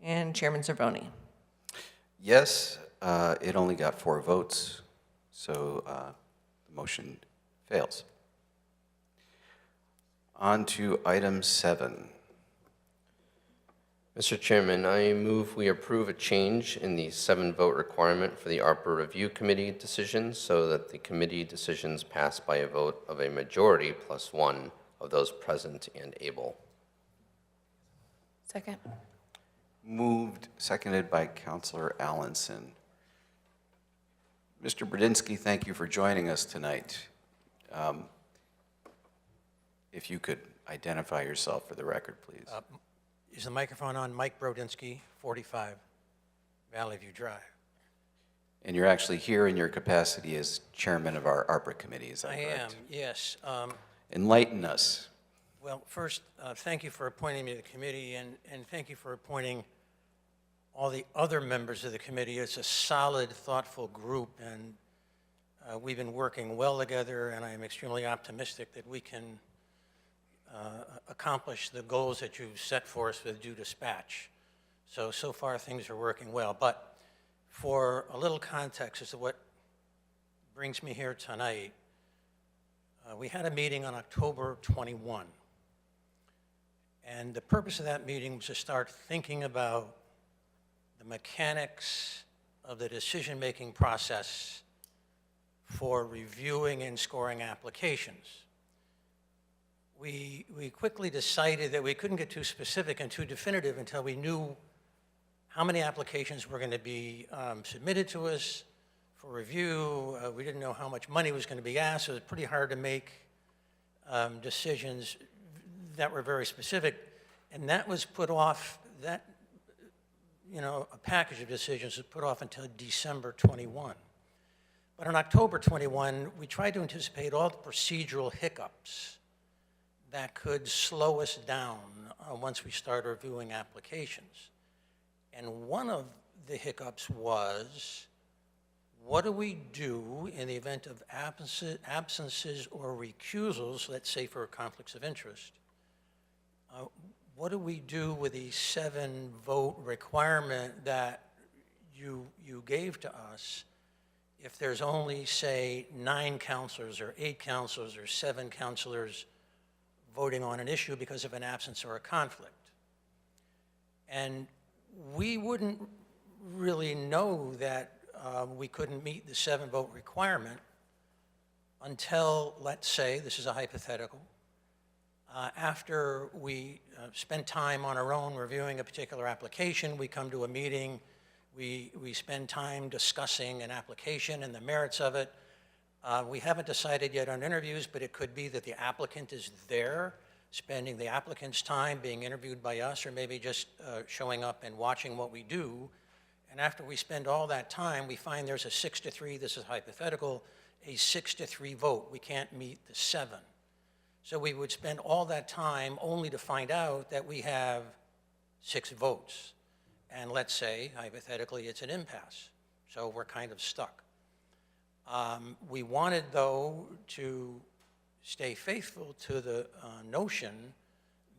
and Chairman Cervoni. Yes, it only got 4 votes, so the motion fails. On to item 7. Mr. Chairman, I move we approve a change in the 7-vote requirement for the ARPA Review Committee decisions so that the committee decisions pass by a vote of a majority plus 1 of those present and able. Second. Moved, seconded by Counselor Allenson. Mr. Brudzinski, thank you for joining us tonight. If you could identify yourself for the record, please. Is the microphone on? Mike Brudzinski, 45 Valley View Drive. And you're actually here in your capacity as chairman of our ARPA committee, is that correct? I am, yes. Enlighten us. Well, first, thank you for appointing me to the committee, and thank you for appointing all the other members of the committee. It's a solid, thoughtful group, and we've been working well together, and I am extremely optimistic that we can accomplish the goals that you've set for us with due dispatch. So far, things are working well. But for a little context as to what brings me here tonight, we had a meeting on October 21. And the purpose of that meeting was to start thinking about the mechanics of the decision-making process for reviewing and scoring applications. We quickly decided that we couldn't get too specific and too definitive until we knew how many applications were going to be submitted to us for review. We didn't know how much money was going to be asked, so it was pretty hard to make decisions that were very specific. And that was put off, a package of decisions was put off until December 21. But on October 21, we tried to anticipate all the procedural hiccups that could slow us down once we start reviewing applications. And one of the hiccups was, what do we do in the event of absences or recusals, let's say for conflicts of interest? What do we do with the 7-vote requirement that you gave to us if there's only, say, 9 counselors or 8 counselors or 7 counselors voting on an issue because of an absence or a conflict? And we wouldn't really know that we couldn't meet the 7-vote requirement until, let's say, this is a hypothetical, after we spend time on our own reviewing a particular application, we come to a meeting, we spend time discussing an application and the merits of it. We haven't decided yet on interviews, but it could be that the applicant is there spending the applicant's time being interviewed by us, or maybe just showing up and watching what we do. And after we spend all that time, we find there's a 6-3, this is hypothetical, a 6-3 vote. We can't meet the 7. So we would spend all that time only to find out that we have 6 votes. And let's say, hypothetically, it's an impasse. So we're kind of stuck. We wanted, though, to stay faithful to the notion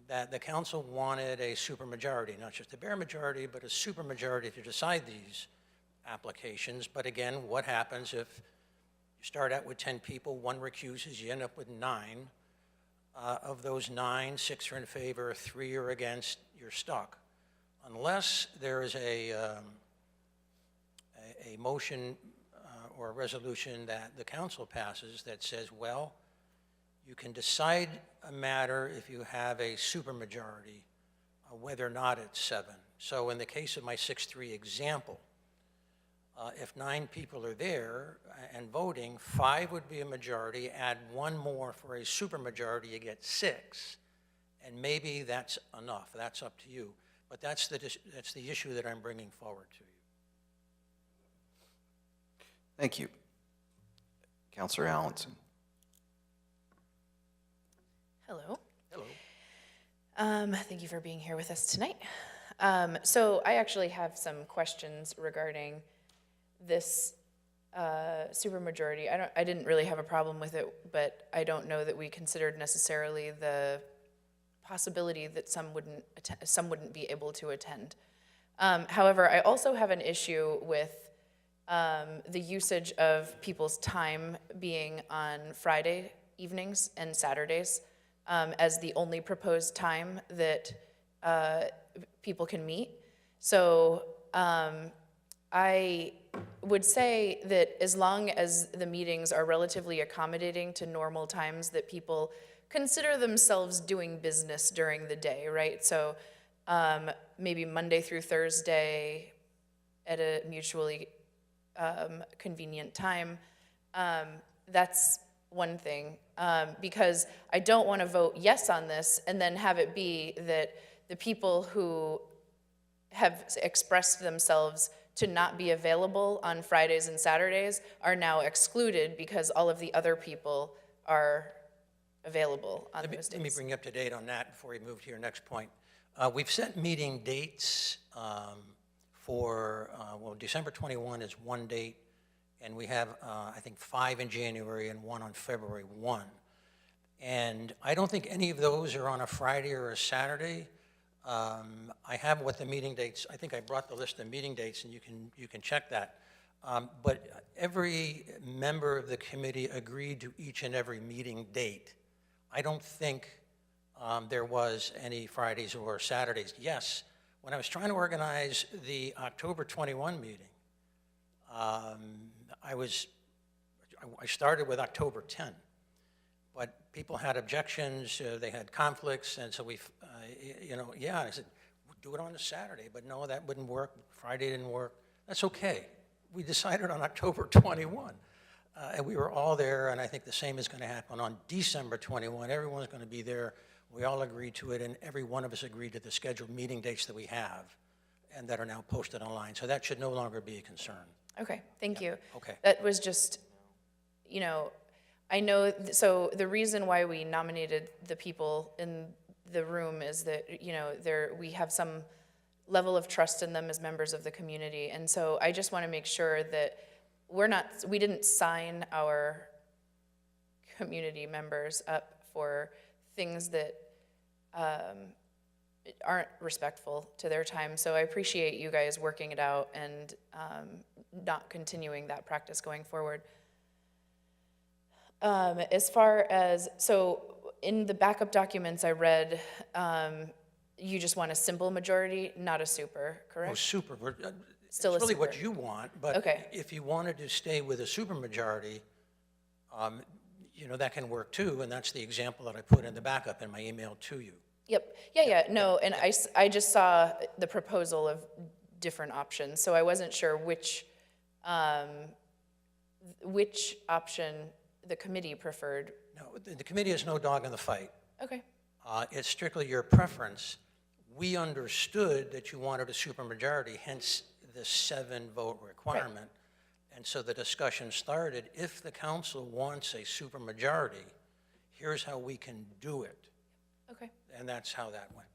that the council wanted a supermajority, not just a bare majority, but a supermajority to decide these applications. But again, what happens if you start out with 10 people, 1 recuses, you end up with 9. Of those 9, 6 are in favor, 3 are against, you're stuck. Unless there is a motion or a resolution that the council passes that says, well, you can decide a matter if you have a supermajority, whether or not it's 7. So in the case of my 6-3 example, if 9 people are there and voting, 5 would be a majority, add 1 more for a supermajority, you get 6. And maybe that's enough. That's up to you. But that's the issue that I'm bringing forward to you. Thank you. Councilor Allenson. Hello. Hello. Thank you for being here with us tonight. So I actually have some questions regarding this supermajority. I didn't really have a problem with it, but I don't know that we considered necessarily the possibility that some wouldn't be able to attend. However, I also have an issue with the usage of people's time being on Friday evenings and Saturdays as the only proposed time that people can meet. So I would say that as long as the meetings are relatively accommodating to normal times that people consider themselves doing business during the day, right? So maybe Monday through Thursday at a mutually convenient time. That's one thing, because I don't want to vote yes on this and then have it be that the people who have expressed themselves to not be available on Fridays and Saturdays are now excluded because all of the other people are available on those days. Let me bring you up to date on that before we move to your next point. We've set meeting dates for, well, December 21 is one date, and we have, I think, 5 in January and 1 on February 1. And I don't think any of those are on a Friday or a Saturday. I have what the meeting dates, I think I brought the list of meeting dates, and you can check that. But every member of the committee agreed to each and every meeting date. I don't think there was any Fridays or Saturdays. Yes, when I was trying to organize the October 21 meeting, I started with October 10, but people had objections, they had conflicts, and so we, I said, do it on a Saturday, but no, that wouldn't work. Friday didn't work. That's okay. We decided on October 21. And we were all there, and I think the same is going to happen on December 21. Everyone's going to be there. We all agreed to it, and every one of us agreed to the scheduled meeting dates that we have and that are now posted online. So that should no longer be a concern. Okay, thank you. Okay. That was just, I know, so the reason why we nominated the people in the room is that, we have some level of trust in them as members of the community. And so I just want to make sure that we didn't sign our community members up for things that aren't respectful to their time. So I appreciate you guys working it out and not continuing that practice going forward. As far as, so in the backup documents I read, you just want a simple majority, not a super, correct? Oh, super. Still it's a really super. what you want, but Okay. if you wanted to stay with a supermajority, that can work too, and that's the example that I put in the backup in my email to you. Yep, yeah, no, and I just saw the proposal of different options, so I wasn't sure which option the committee preferred. No, the committee has no dog in the fight. Okay. It's strictly your preference. We understood that you wanted a supermajority, hence the 7-vote requirement. And so the discussion started, if the council wants a supermajority, here's how we can do it. Okay, And that's how that went.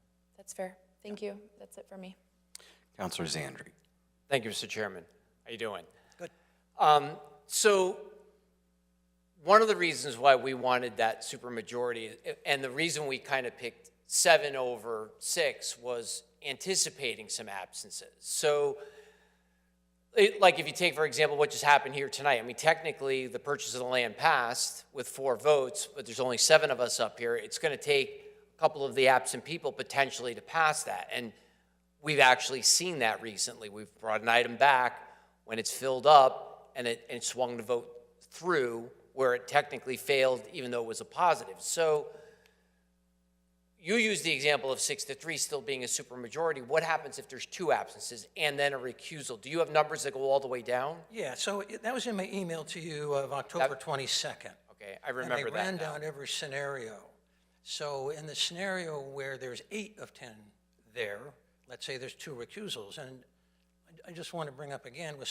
that's fair. Thank you. That's it for me. Counselor Zandri. Thank you, Mr. Chairman. How you doing? Good. So one of the reasons why we wanted that supermajority, and the reason we kind of picked 7 over 6, was anticipating some absences. So, like if you take, for example, what just happened here tonight, I mean, technically, the purchase of the land passed with 4 votes, but there's only 7 of us up here. It's going to take a couple of the absent people potentially to pass that, and we've actually seen that recently. We've brought an item back when it's filled up, and it swung the vote through where it technically failed, even though it was a positive. So you used the example of 6-3 still being a supermajority. What happens if there's 2 absences and then a recusal? Do you have numbers that go all the way down? Yeah, so that was in my email to you of October 22nd. Okay, I remember that And I ran now. down every scenario. So in the scenario where there's 8 of 10 there, let's say there's 2 recusals, and I just want to bring up again, with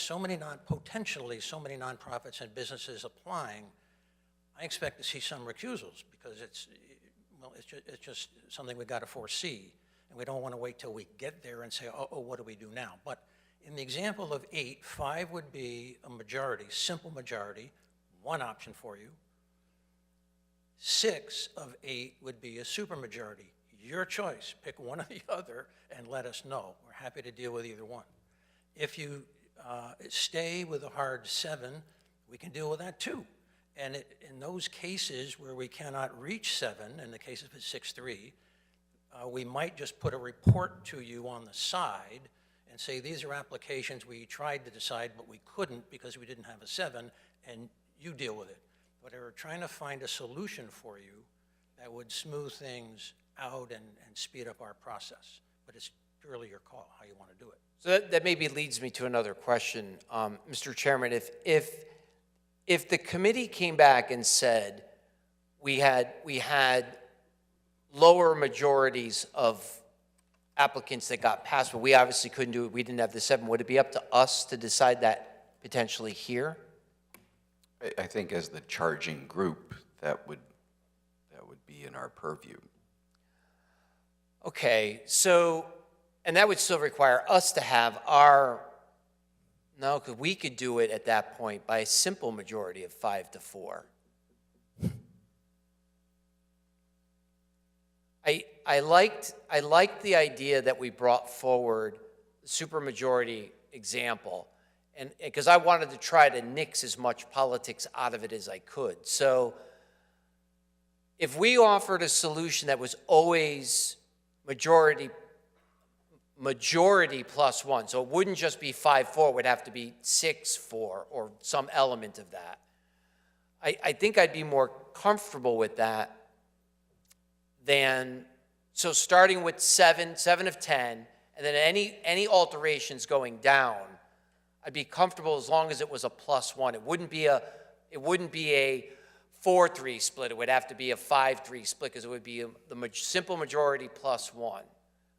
potentially so many nonprofits and businesses applying, I expect to see some recusals because it's just something we've got to foresee, and we don't want to wait till we get there and say, oh, what do we do now? But in the example of 8, 5 would be a majority, simple majority, 1 option for you. 6 of 8 would be a supermajority. Your choice. Pick one or the other and let us know. We're happy to deal with either one. If you stay with a hard 7, we can deal with that too. And in those cases where we cannot reach 7, in the case of a 6-3, we might just put a report to you on the side and say, these are applications we tried to decide, but we couldn't because we didn't have a 7, and you deal with it. But we're trying to find a solution for you that would smooth things out and speed up our process. But it's purely your call, how you want to do it. So that maybe leads me to another question. Mr. Chairman, if the committee came back and said we had lower majorities of applicants that got passed, but we obviously couldn't do it, we didn't have the 7, would it be up to us to decide that potentially here? I think as the charging group, that would be in our purview. Okay, so, and that would still require us to have our, no, because we could do it at that point by a simple majority of 5-4. I liked the idea that we brought forward the supermajority example, and because I wanted to try to nix as much politics out of it as I could. So if we offered a solution that was always majority plus 1, so it wouldn't just be 5-4, it would have to be 6-4 or some element of that. I think I'd be more comfortable with that than, so starting with 7 of 10, and then any alterations going down, I'd be comfortable as long as it was a +1. It wouldn't be a 4-3 split. It would have to be a 5-3 split because it would be the simple majority +1.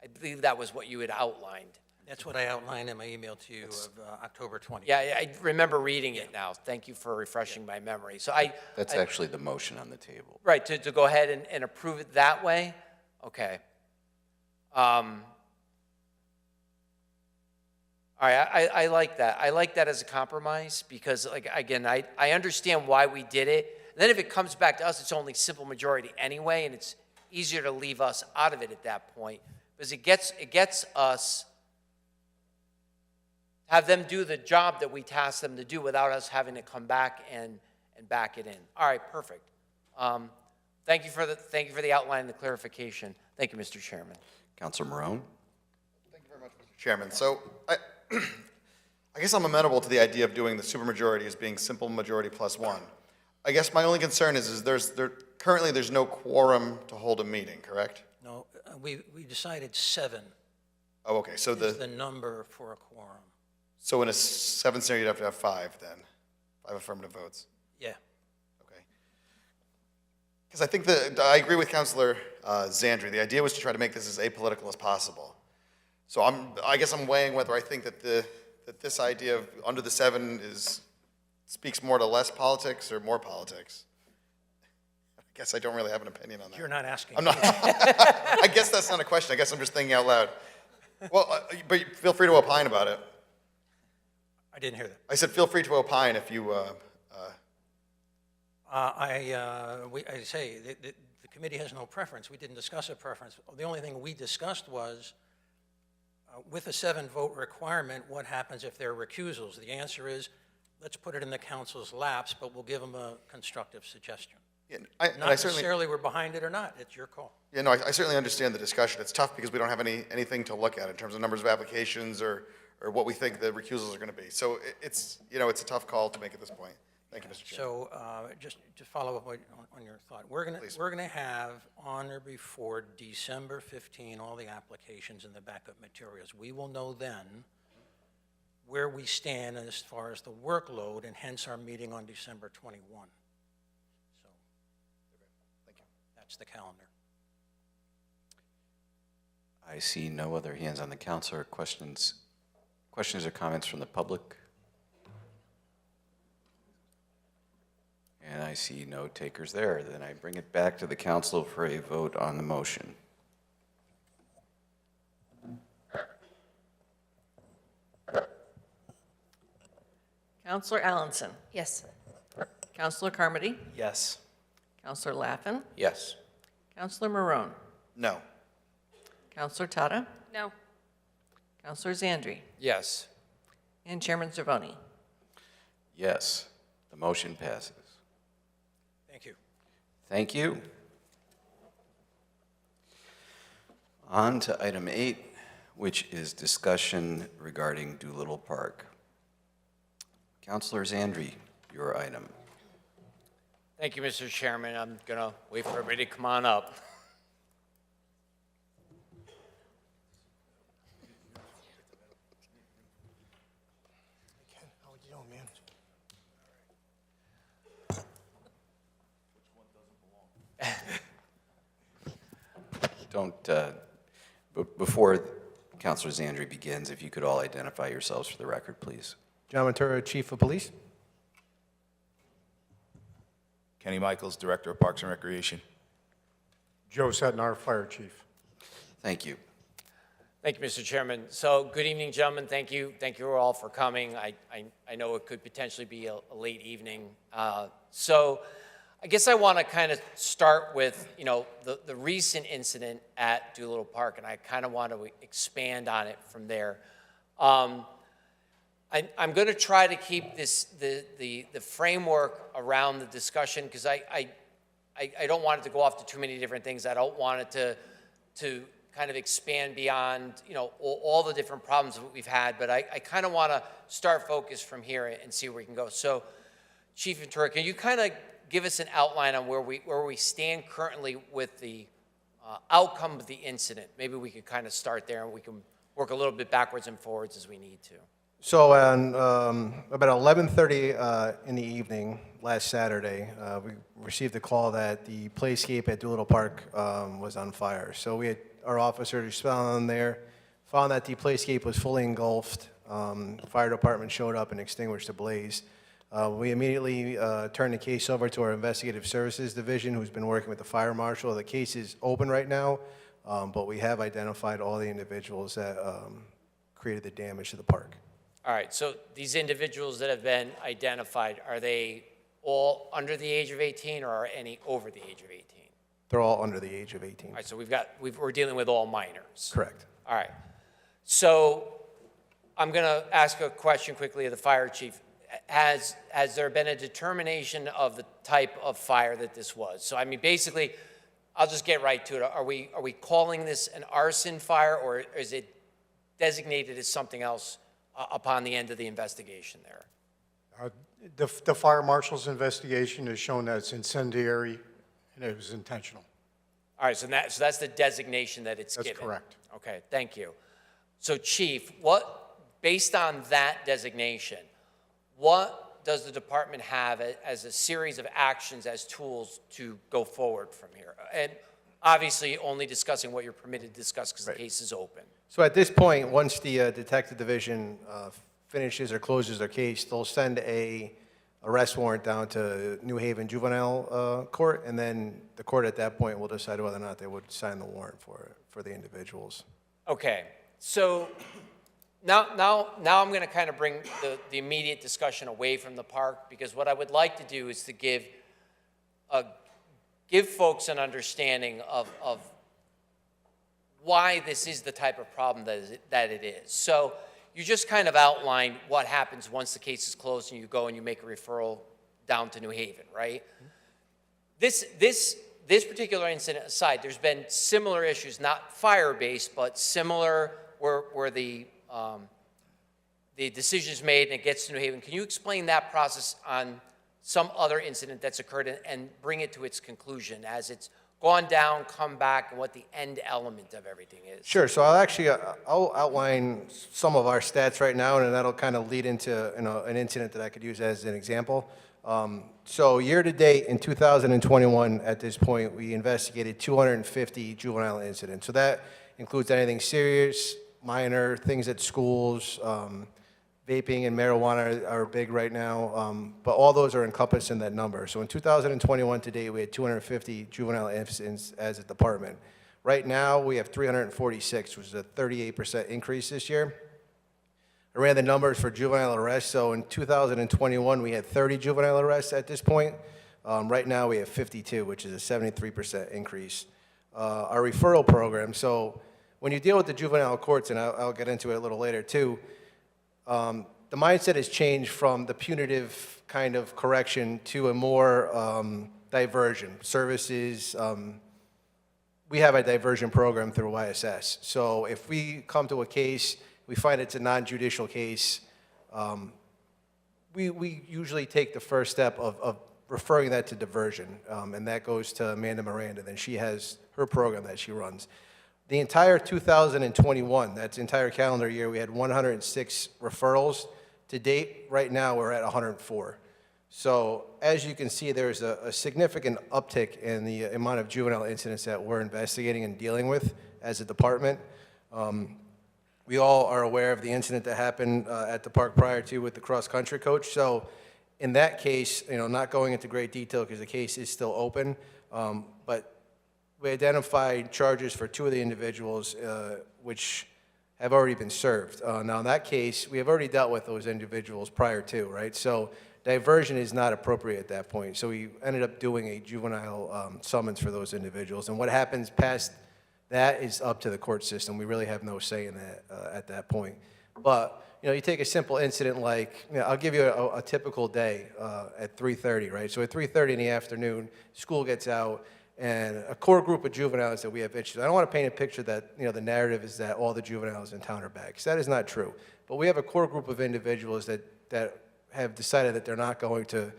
I believe that was what you had outlined. That's what I outlined in my email to you of October 20th. Yeah, I remember reading it now. Thank you for refreshing my memory. So That's actually the motion on the table. Right, to go ahead and approve it that way? Okay. All right, I like that. I like that as a compromise because, like, again, I understand why we did it. And then if it comes back to us, it's only simple majority anyway, and it's easier to leave us out of it at that point because it gets us, have them do the job that we tasked them to do without us having to come back and back it in. All right, perfect. Thank you for the outline and the clarification. Thank you, Mr. Chairman. Councilor Marone? Thank you very much, Mr. Chairman. So I guess I'm amenable to the idea of doing the supermajority as being simple majority +1. I guess my only concern is currently there's no quorum to hold a meeting, correct? No, we decided 7. Oh, okay. So is the number for a quorum. So in a 7 scenario, you'd have to have 5 then, 5 affirmative votes. Yeah. Okay. Because I think that, I agree with Councilor Zandri. The idea was to try to make this as apolitical as possible. So I guess I'm weighing whether I think that that this idea of under the 7 speaks more to less politics or more politics. I guess I don't really have an opinion on that. You're not asking. I'm not. I guess that's not a question. I guess I'm just thinking out loud. Well, but feel free to opine about it. I didn't hear that. I said feel free to opine if you. I say the committee has no preference. We didn't discuss a preference. The only thing we discussed was, with a 7-vote requirement, what happens if there are recusals? The answer is, let's put it in the council's laps, but we'll give them a constructive suggestion. Yeah, not necessarily we're behind it or not. It's your call. Yeah, no, I certainly understand the discussion. It's tough because we don't have anything to look at in terms of numbers of applications or what we think the recusals are going to be. So it's a tough call to make at this point. Thank you, Mr. Chair. So just to follow up on your thought, we're gonna have on or before December 15 all the applications and the backup materials. We will know then where we stand as far as the workload, and hence our meeting on December 21. So, thank you. That's the calendar. I see no other hands on the council or questions or comments from the public. And I see no takers there. Then I bring it back to the council for a vote on the motion. Counselor Allenson. Yes. Counselor Carmody. Yes. Counselor Laffin. Yes. Counselor Marone. No. Counselor Tata. No. Counselor Zandri. Yes. And Chairman Cervoni. Yes, the motion passes. Thank you. Thank you. On to item 8, which is discussion regarding Doolittle Park. Councilor Zandri, your item. Thank you, Mr. Chairman. I'm going to wait for everybody to come on up. How you doing, man? Before Councilor Zandri begins, if you could all identify yourselves for the record, please. John Ventura, Chief of Police. Kenny Michaels, Director of Parks and Recreation. Joe Setnar, Fire Chief. Thank you. Thank you, Mr. Chairman. So, good evening, gentlemen. Thank you all for coming. I know it could potentially be a late evening. So, I guess I want to kind of start with, the recent incident at Doolittle Park, and I kind of want to expand on it from there. I'm going to try to keep the framework around the discussion, because I don't want it to go off to too many different things. I don't want it to kind of expand beyond, all the different problems that we've had, but I kind of want to start focus from here and see where we can go. So, Chief Ventura, can you kind of give us an outline on where we stand currently with the outcome of the incident? Maybe we could kind of start there, and we can work a little bit backwards and forwards as we need to. So on about 11:30 in the evening last Saturday, we received a call that the playscape at Doolittle Park was on fire. So we had our officers found there, found that the playscape was fully engulfed. Fire department showed up and extinguished the blaze. We immediately turned the case over to our investigative services division, who's been working with the fire marshal. The case is open right now, but we have identified all the individuals that created the damage to the park. All right, so these individuals that have been identified, are they all under the age of 18, or are any over the age of 18? They're all under the age of 18. All right, so we're dealing with all minors. Correct. All right. So I'm going to ask a question quickly of the fire chief. Has there been a determination of the type of fire that this was? So, I mean, basically, I'll just get right to it. Are we calling this an arson fire, or is it designated as something else upon the end of the investigation there? The fire marshal's investigation has shown that it's incendiary and it was intentional. All right, so that's the designation that it's given. That's correct. Okay, thank you. So, Chief, based on that designation, what does the department have as a series of actions, as tools to go forward from here? And obviously, only discussing what you're permitted to discuss because the case is open. So at this point, once the detective division finishes or closes their case, they'll send a arrest warrant down to New Haven Juvenile Court, and then the court at that point will decide whether or not they would sign the warrant for the individuals. Okay, so now I'm going to kind of bring the immediate discussion away from the park, because what I would like to do is to give folks an understanding of why this is the type of problem that it is. So you just kind of outlined what happens once the case is closed and you go and you make a referral down to New Haven, right? This particular incident aside, there's been similar issues, not fire-based, but similar where the decision is made and it gets to New Haven. Can you explain that process on some other incident that's occurred and bring it to its conclusion as it's gone down, come back, and what the end element of everything is? Sure. So I'll outline some of our stats right now, and that'll kind of lead into an incident that I could use as an example. So year to date in 2021, at this point, we investigated 250 juvenile incidents. So that includes anything serious, minor, things at schools. Vaping and marijuana are big right now, but all those are encompassed in that number. So in 2021 to date, we had 250 juvenile incidents as a department. Right now, we have 346, which is a 38% increase this year. I ran the numbers for juvenile arrests. So in 2021, we had 30 juvenile arrests at this point. Right now, we have 52, which is a 73% increase. Our referral program, so when you deal with the juvenile courts, and I'll get into it a little later too, the mindset has changed from the punitive kind of correction to a more diversion. Services, we have a diversion program through YSS. So if we come to a case, we find it's a non-judicial case, we usually take the first step of referring that to diversion, and that goes to Amanda Miranda. Then she has her program that she runs. The entire 2021, that's the entire calendar year, we had 106 referrals. To date, right now, we're at 104. So as you can see, there's a significant uptick in the amount of juvenile incidents that we're investigating and dealing with as a department. We all are aware of the incident that happened at the park prior to with the cross-country coach. So in that case, not going into great detail because the case is still open, but we identified charges for 2 of the individuals, which have already been served. Now, in that case, we have already dealt with those individuals prior to, right? So diversion is not appropriate at that point. So we ended up doing a juvenile summons for those individuals. And what happens past that is up to the court system. We really have no say in that at that point. But, you take a simple incident like, I'll give you a typical day at 3:30, right? So at 3:30 in the afternoon, school gets out, and a core group of juveniles that we have issues. I don't want to paint a picture that, the narrative is that all the juveniles in town are bad, because that is not true. But we have a core group of individuals that have decided that they're not going to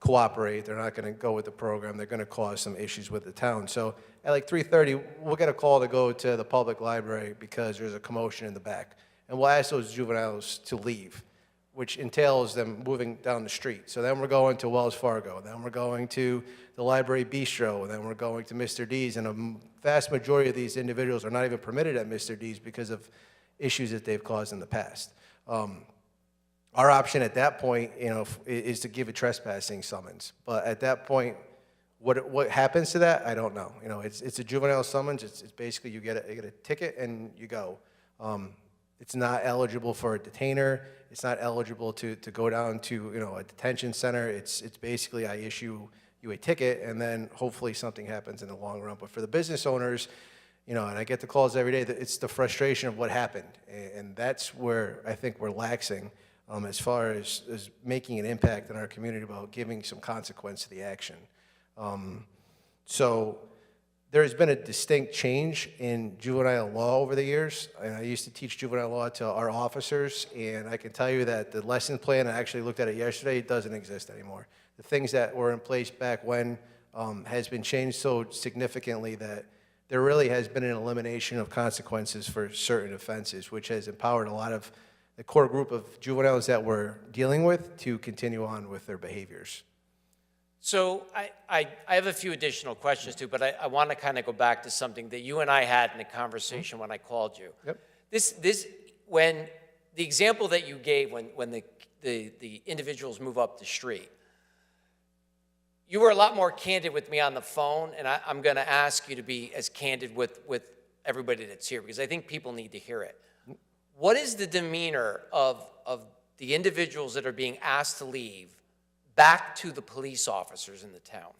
cooperate, they're not going to go with the program, they're going to cause some issues with the town. So at like 3:30, we'll get a call to go to the public library because there's a commotion in the back. And we'll ask those juveniles to leave, which entails them moving down the street. So then we're going to Wells Fargo, then we're going to the Library Bistro, and then we're going to Mr. D's, and a vast majority of these individuals are not even permitted at Mr. D's because of issues that they've caused in the past. Our option at that point, is to give a trespassing summons. But at that point, what happens to that, I don't know. It's a juvenile summons. It's basically you get a ticket and you go. It's not eligible for a detainer. It's not eligible to go down to a detention center. It's basically I issue you a ticket, and then hopefully something happens in the long run. But for the business owners, and I get the calls every day, it's the frustration of what happened, and that's where I think we're laxing as far as making an impact in our community about giving some consequence to the action. So there has been a distinct change in juvenile law over the years. And I used to teach juvenile law to our officers, and I can tell you that the lesson plan, I actually looked at it yesterday, it doesn't exist anymore. The things that were in place back when has been changed so significantly that there really has been an elimination of consequences for certain offenses, which has empowered a lot of the core group of juveniles that we're dealing with to continue on with their behaviors. So I have a few additional questions too, but I want to kind of go back to something that you and I had in a conversation when I called you. Yep. When the example that you gave when the individuals move up the street, you were a lot more candid with me on the phone, and I'm going to ask you to be as candid with everybody that's here, because I think people need to hear it. What is the demeanor of the individuals that are being asked to leave back to the police officers in the town?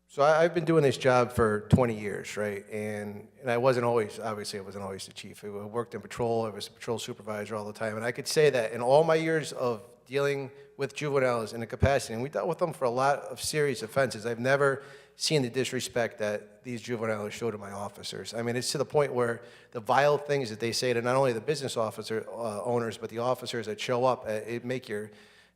So I've been doing this job for 20 years, right? And I wasn't always, obviously I wasn't always the chief. I worked in patrol, I was a patrol supervisor all the time. And I could say that in all my years of dealing with juveniles in a capacity, and we dealt with them for a lot of serious offenses, I've never seen the disrespect that these juveniles show to my officers. I mean, it's to the point where the vile things that they say to not only the business officer owners, but the officers that show up, it make your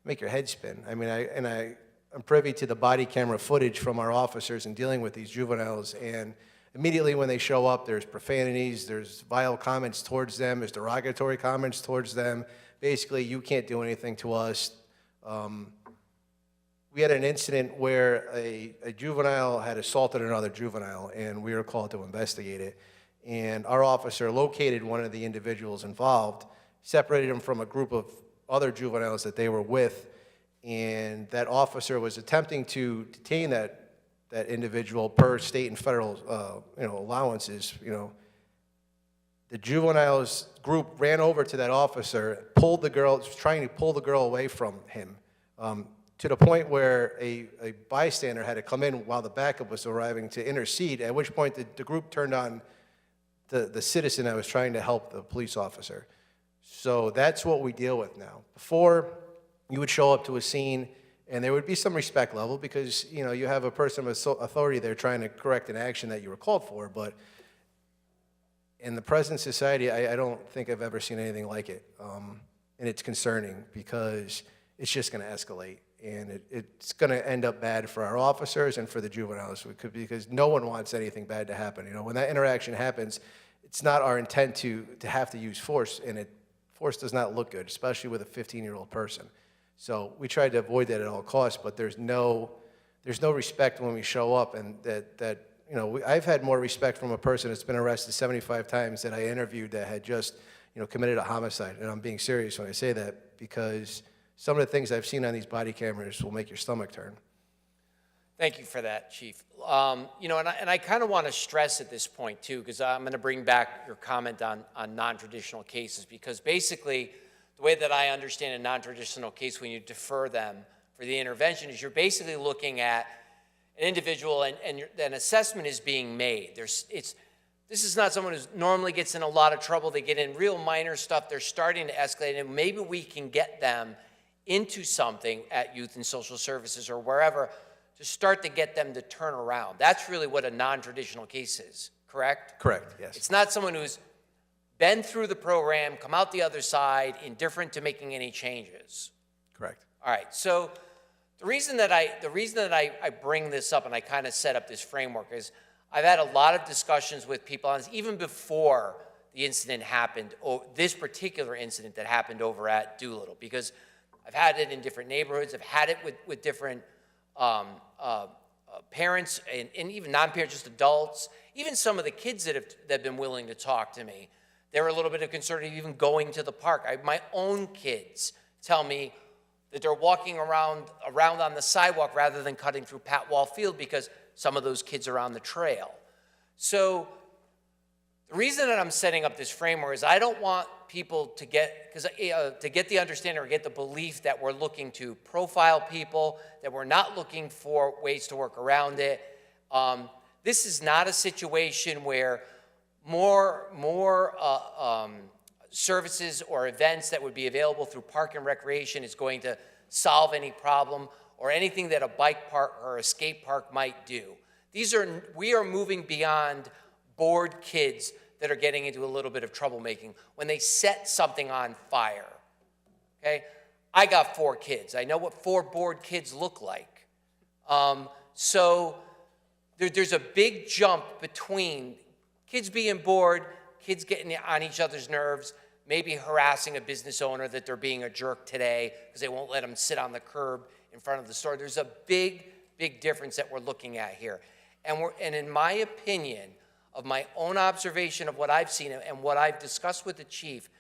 head spin. I mean, I'm privy to the body camera footage from our officers in dealing with these juveniles, and immediately when they show up, there's profanities, there's vile comments towards them, there's derogatory comments towards them. Basically, you can't do anything to us. We had an incident where a juvenile had assaulted another juvenile, and we were called to investigate it. And our officer located one of the individuals involved, separated him from a group of other juveniles that they were with, and that officer was attempting to detain that individual per state and federal allowances. The juveniles group ran over to that officer, pulled the girl, trying to pull the girl away from him, to the point where a bystander had to come in while the backup was arriving to intercede, at which point the group turned on the citizen that was trying to help the police officer. So that's what we deal with now. Before, you would show up to a scene and there would be some respect level because, you have a person with authority there trying to correct an action that you were called for, but in the present society, I don't think I've ever seen anything like it. And it's concerning because it's just going to escalate, and it's going to end up bad for our officers and for the juveniles because no one wants anything bad to happen. When that interaction happens, it's not our intent to have to use force, and force does not look good, especially with a 15-year-old person. So we tried to avoid that at all costs, but there's no respect when we show up, and I've had more respect from a person that's been arrested 75 times that I interviewed that had just, committed a homicide. And I'm being serious when I say that because some of the things I've seen on these body cameras will make your stomach turn. Thank you for that, Chief. And I kind of want to stress at this point, too, because I'm going to bring back your comment on non-traditional cases, because basically the way that I understand a non-traditional case when you defer them for the intervention is you're basically looking at an individual and an assessment is being made. This is not someone who normally gets in a lot of trouble. They get in real minor stuff. They're starting to escalate, and maybe we can get them into something at Youth and Social Services or wherever to start to get them to turn around. That's really what a non-traditional case is, correct? Correct, yes. It's not someone who's been through the program, come out the other side, indifferent to making any changes. Correct. All right, so the reason that I bring this up and I kind of set up this framework is I've had a lot of discussions with people on this, even before the incident happened, this particular incident that happened over at Doolittle, because I've had it in different neighborhoods. I've had it with different parents and even non-parents, just adults, even some of the kids that have been willing to talk to me. They were a little bit of concern of even going to the park. My own kids tell me that they're walking around on the sidewalk rather than cutting through Pat Wall Field because some of those kids are on the trail. So the reason that I'm setting up this framework is I don't want people to get the understanding or get the belief that we're looking to profile people, that we're not looking for ways to work around it. This is not a situation where more services or events that would be available through Park and Recreation is going to solve any problem or anything that a bike park or a skate park might do. We are moving beyond bored kids that are getting into a little bit of troublemaking when they set something on fire, okay? I got 4 kids. I know what 4 bored kids look like. So there's a big jump between kids being bored, kids getting on each other's nerves, maybe harassing a business owner that they're being a jerk today because they won't let them sit on the curb in front of the store. There's a big, big difference that we're looking at here. And in my opinion, of my own observation of what I've seen and what I've discussed with the chief,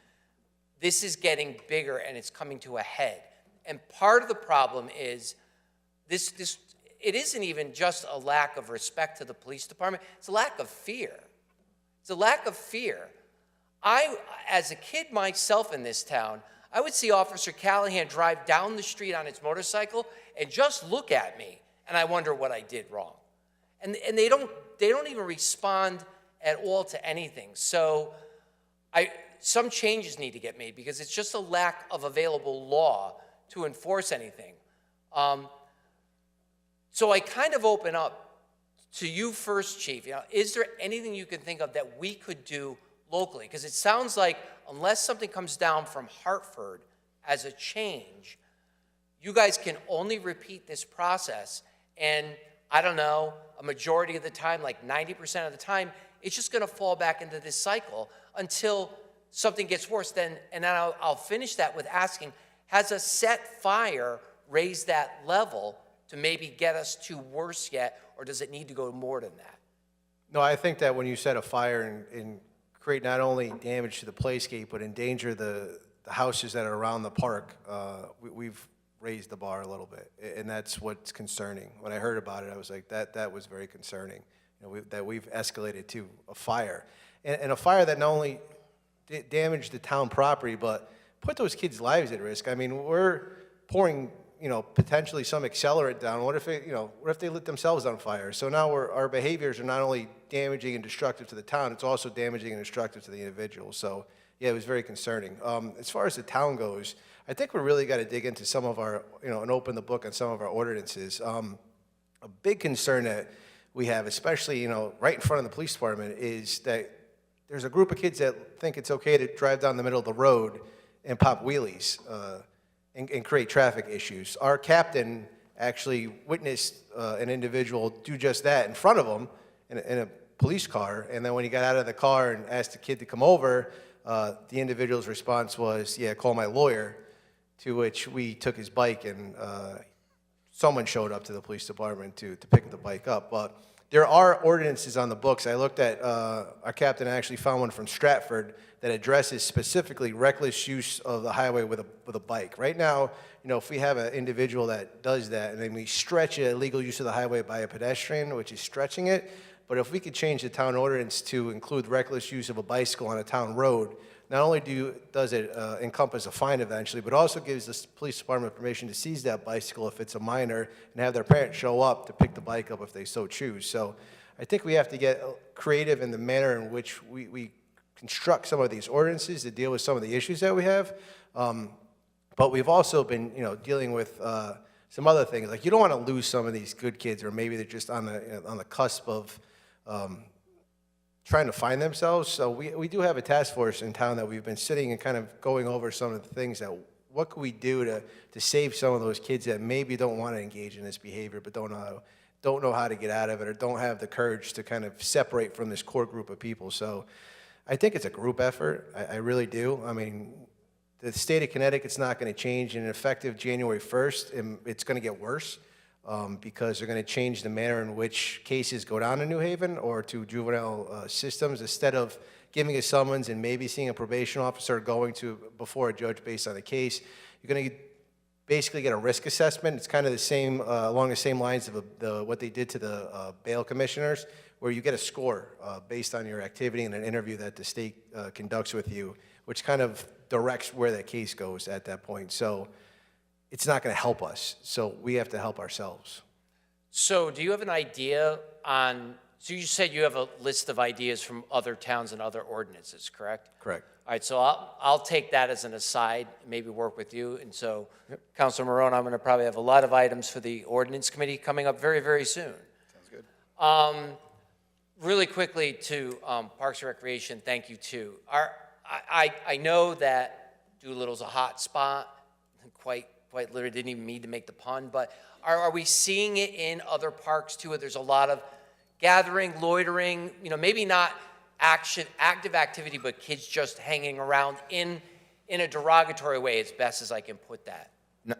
this is getting bigger and it's coming to a head. And part of the problem is it isn't even just a lack of respect to the police department, it's a lack of fear. It's a lack of fear. As a kid myself in this town, I would see Officer Callahan drive down the street on his motorcycle and just look at me, and I wonder what I did wrong. And they don't even respond at all to anything. So some changes need to get made because it's just a lack of available law to enforce anything. So I kind of open up to you first, Chief. Is there anything you can think of that we could do locally? Because it sounds like unless something comes down from Hartford as a change, you guys can only repeat this process. And I don't know, a majority of the time, like 90% of the time, it's just going to fall back into this cycle until something gets worse. And then I'll finish that with asking, has a set fire raised that level to maybe get us to worse yet, or does it need to go more than that? No, I think that when you set a fire and create not only damage to the playscape, but endanger the houses that are around the park, we've raised the bar a little bit, and that's what's concerning. When I heard about it, I was like, that was very concerning, that we've escalated to a fire. And a fire that not only damaged the town property, but put those kids' lives at risk. I mean, we're pouring, potentially some accelerant down. What if they lit themselves on fire? So now our behaviors are not only damaging and destructive to the town, it's also damaging and destructive to the individual. So yeah, it was very concerning. As far as the town goes, I think we really got to dig into some of our, and open the book on some of our ordinances. A big concern that we have, especially, right in front of the police department, is that there's a group of kids that think it's okay to drive down the middle of the road and pop wheelies and create traffic issues. Our captain actually witnessed an individual do just that in front of him in a police car, and then when he got out of the car and asked the kid to come over, the individual's response was, yeah, call my lawyer, to which we took his bike and someone showed up to the police department to pick the bike up. But there are ordinances on the books. I looked at, our captain actually found one from Stratford that addresses specifically reckless use of the highway with a bike. Right now, if we have an individual that does that and then we stretch illegal use of the highway by a pedestrian, which is stretching it, but if we could change the town ordinance to include reckless use of a bicycle on a town road, not only does it encompass a fine eventually, but also gives the police department permission to seize that bicycle if it's a minor and have their parents show up to pick the bike up if they so choose. So I think we have to get creative in the manner in which we construct some of these ordinances to deal with some of the issues that we have. But we've also been, dealing with some other things. Like, you don't want to lose some of these good kids, or maybe they're just on the cusp of trying to find themselves. So we do have a task force in town that we've been sitting and kind of going over some of the things that, what can we do to save some of those kids that maybe don't want to engage in this behavior, but don't know how to get out of it, or don't have the courage to kind of separate from this core group of people. So I think it's a group effort. I really do. I mean, the state of Connecticut's not going to change, and effective January 1st, it's going to get worse. Because they're going to change the manner in which cases go down to New Haven or to juvenile systems. Instead of giving a summons and maybe seeing a probation officer going before a judge based on a case, you're going to basically get a risk assessment. It's kind of the same, along the same lines of what they did to the bail commissioners, where you get a score based on your activity in an interview that the state conducts with you, which kind of directs where that case goes at that point. So it's not going to help us, so we have to help ourselves. So do you have an idea on, so you said you have a list of ideas from other towns and other ordinances, correct? Correct. All right, so I'll take that as an aside, maybe work with you. And so, yep. Councilor Marone, I'm going to probably have a lot of items for the ordinance committee coming up very, very soon. Sounds good. Really quickly to Parks and Recreation, thank you too. I know that Doolittle's a hot spot, quite literally didn't even mean to make the pun, but are we seeing it in other parks too, where there's a lot of gathering, loitering, maybe not active activity, but kids just hanging around in a derogatory way, as best as I can put that.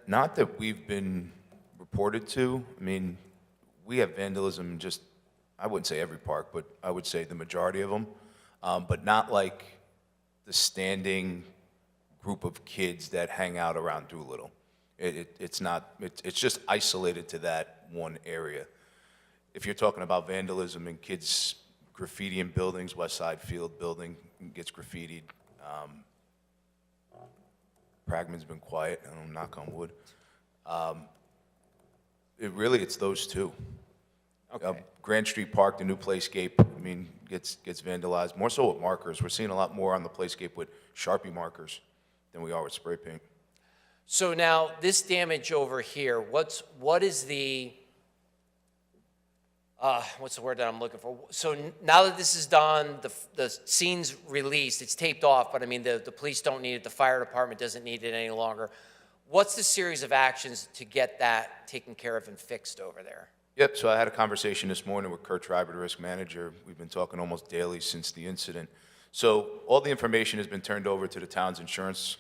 Not that we've been reported to. I mean, we have vandalism in just, I wouldn't say every park, but I would say the majority of them, but not like the standing group of kids that hang out around Doolittle. It's not, it's just isolated to that one area. If you're talking about vandalism and kids graffitiing buildings, West Side Field building gets graffitied. Pragman's been quiet, I don't knock on wood. It's those two. Okay. Grand Street Park, the new playscape, I mean, gets vandalized, more so with markers. We're seeing a lot more on the playscape with Sharpie markers than we are with spray paint. So now, this damage over here, what is the, what's the word that I'm looking for? So now that this is done, the scene's released, it's taped off, but I mean, the police don't need it, the fire department doesn't need it any longer. What's the series of actions to get that taken care of and fixed over there? Yep, so I had a conversation this morning with Kurt Schreiber, the risk manager. We've been talking almost daily since the incident. So all the information has been turned over to the town's insurance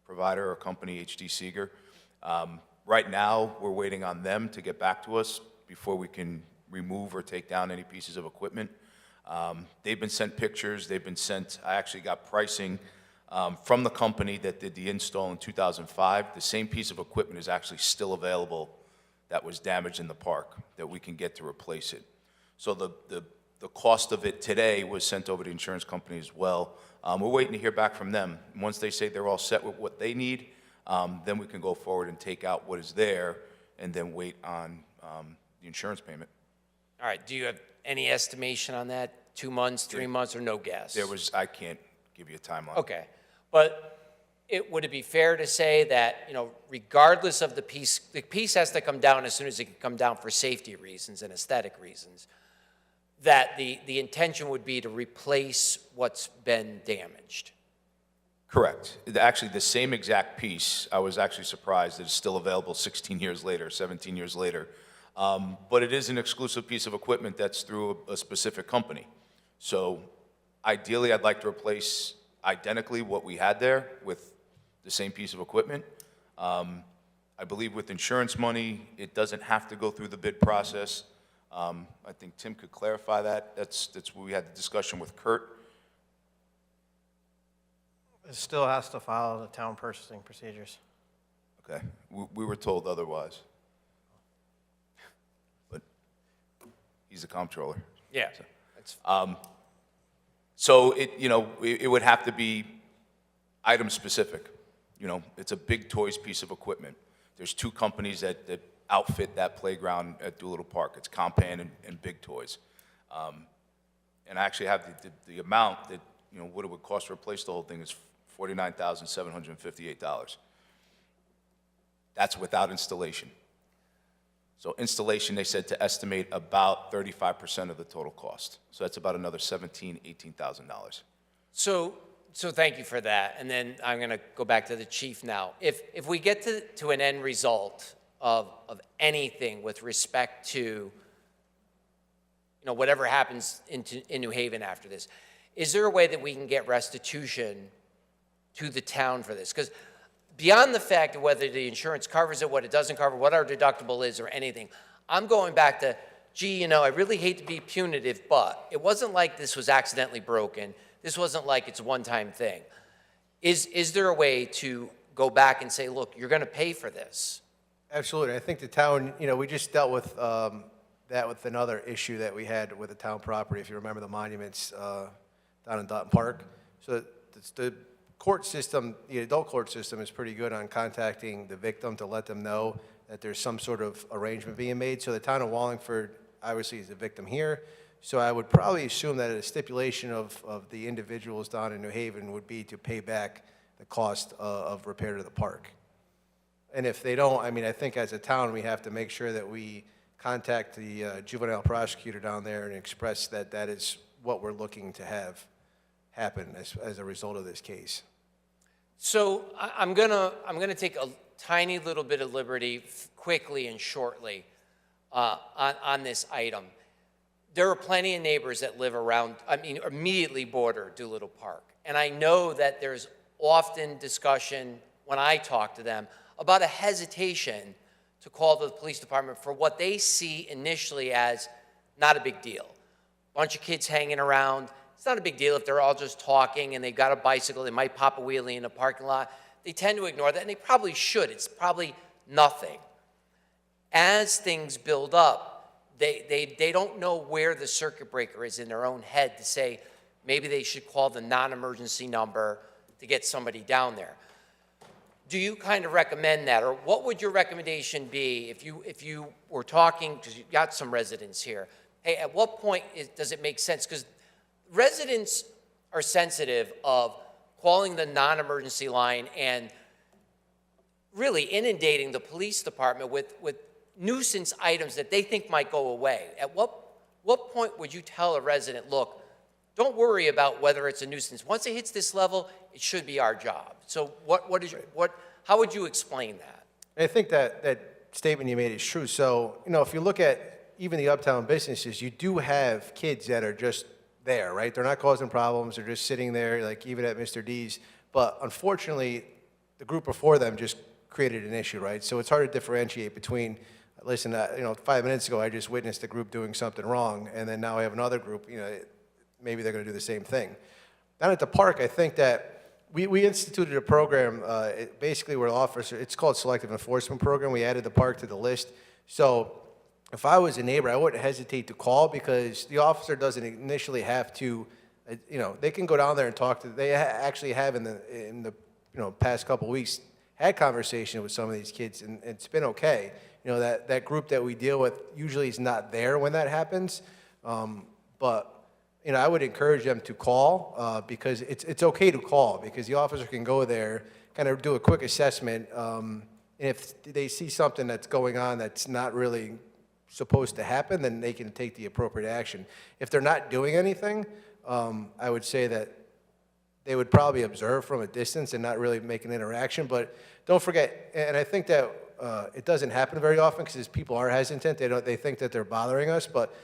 provider or company, HD Seeger. Right now, we're waiting on them to get back to us before we can remove or take down any pieces of equipment. They've been sent pictures, they've been sent, I actually got pricing from the company that did the install in 2005. The same piece of equipment is actually still available that was damaged in the park that we can get to replace it. So the cost of it today was sent over to the insurance company as well. We're waiting to hear back from them. Once they say they're all set with what they need, then we can go forward and take out what is there and then wait on the insurance payment. All right, do you have any estimation on that? 2 months, 3 months, or no guess? I can't give you a timeline. Okay, but would it be fair to say that, regardless of the piece has to come down as soon as it can come down for safety reasons and aesthetic reasons, that the intention would be to replace what's been damaged? Correct. Actually, the same exact piece, I was actually surprised that it's still available 16 years later, 17 years later. But it is an exclusive piece of equipment that's through a specific company. So ideally, I'd like to replace identically what we had there with the same piece of equipment. I believe with insurance money, it doesn't have to go through the bid process. I think Tim could clarify that. That's where we had the discussion with Kurt. It still has to follow the town purchasing procedures. Okay, we were told otherwise. But he's a comptroller. Yeah. So it would have to be item specific. It's a big toys piece of equipment. There's two companies that outfit that playground at Doolittle Park. It's Compan and Big Toys. And I actually have the amount that, what it would cost to replace the whole thing is $49,758. That's without installation. So installation, they said to estimate about 35% of the total cost. So that's about another $17,000, $18,000. So thank you for that, and then I'm going to go back to the chief now. If we get to an end result of anything with respect to, whatever happens in New Haven after this, is there a way that we can get restitution to the town for this? Because beyond the fact of whether the insurance covers it, what it doesn't cover, what our deductible is or anything, I'm going back to, I really hate to be punitive, but it wasn't like this was accidentally broken. This wasn't like it's a one-time thing. Is there a way to go back and say, look, you're going to pay for this? Absolutely. I think the town, we just dealt with that with another issue that we had with the town property, if you remember the monuments down in Dutton Park. So the court system, the adult court system is pretty good on contacting the victim to let them know that there's some sort of arrangement being made. So the town of Wallingford obviously is the victim here. So I would probably assume that a stipulation of the individuals down in New Haven would be to pay back the cost of repair to the park. And if they don't, I think as a town, we have to make sure that we contact the juvenile prosecutor down there and express that that is what we're looking to have happen as a result of this case. So I'm gonna take a tiny little bit of liberty quickly and shortly on this item. there are plenty of neighbors that live around, immediately border Doolittle Park. And I know that there's often discussion when I talk to them about a hesitation to call the police department for what they see initially as not a big deal. Bunch of kids hanging around. It's not a big deal if they're all just talking and they've got a bicycle, they might pop a wheelie in a parking lot. They tend to ignore that, and they probably should. It's probably nothing. As things build up, they don't know where the circuit breaker is in their own head to say maybe they should call the non-emergency number to get somebody down there. Do you kind of recommend that, or what would your recommendation be if you were talking, because you've got some residents here, hey, at what point does it make sense? Because residents are sensitive of calling the non-emergency line and really inundating the police department with nuisance items that they think might go away. At what point would you tell a resident, look, don't worry about whether it's a nuisance. Once it hits this level, it should be our job. So how would you explain that? I think that statement you made is true. So, if you look at even the uptown businesses, you do have kids that are just there, right? They're not causing problems. They're just sitting there, like even at Mr. D's. But unfortunately, the group before them just created an issue, right? So it's hard to differentiate between, listen, 5 minutes ago I just witnessed a group doing something wrong, and then now I have another group, maybe they're going to do the same thing. Down at the park, I think that we instituted a program, basically where it's called Selective Enforcement Program. We added the park to the list. So if I was a neighbor, I wouldn't hesitate to call, because the officer doesn't initially have to, they can go down there and talk to, they actually have in the past couple weeks had conversation with some of these kids, and it's been okay. That group that we deal with usually is not there when that happens. But I would encourage them to call, because it's okay to call, because the officer can go there, kind of do a quick assessment. And if they see something that's going on that's not really supposed to happen, then they can take the appropriate action. If they're not doing anything, I would say that they would probably observe from a distance and not really make an interaction. But don't forget, and I think that it doesn't happen very often because people are hesitant. They think that they're bothering us. But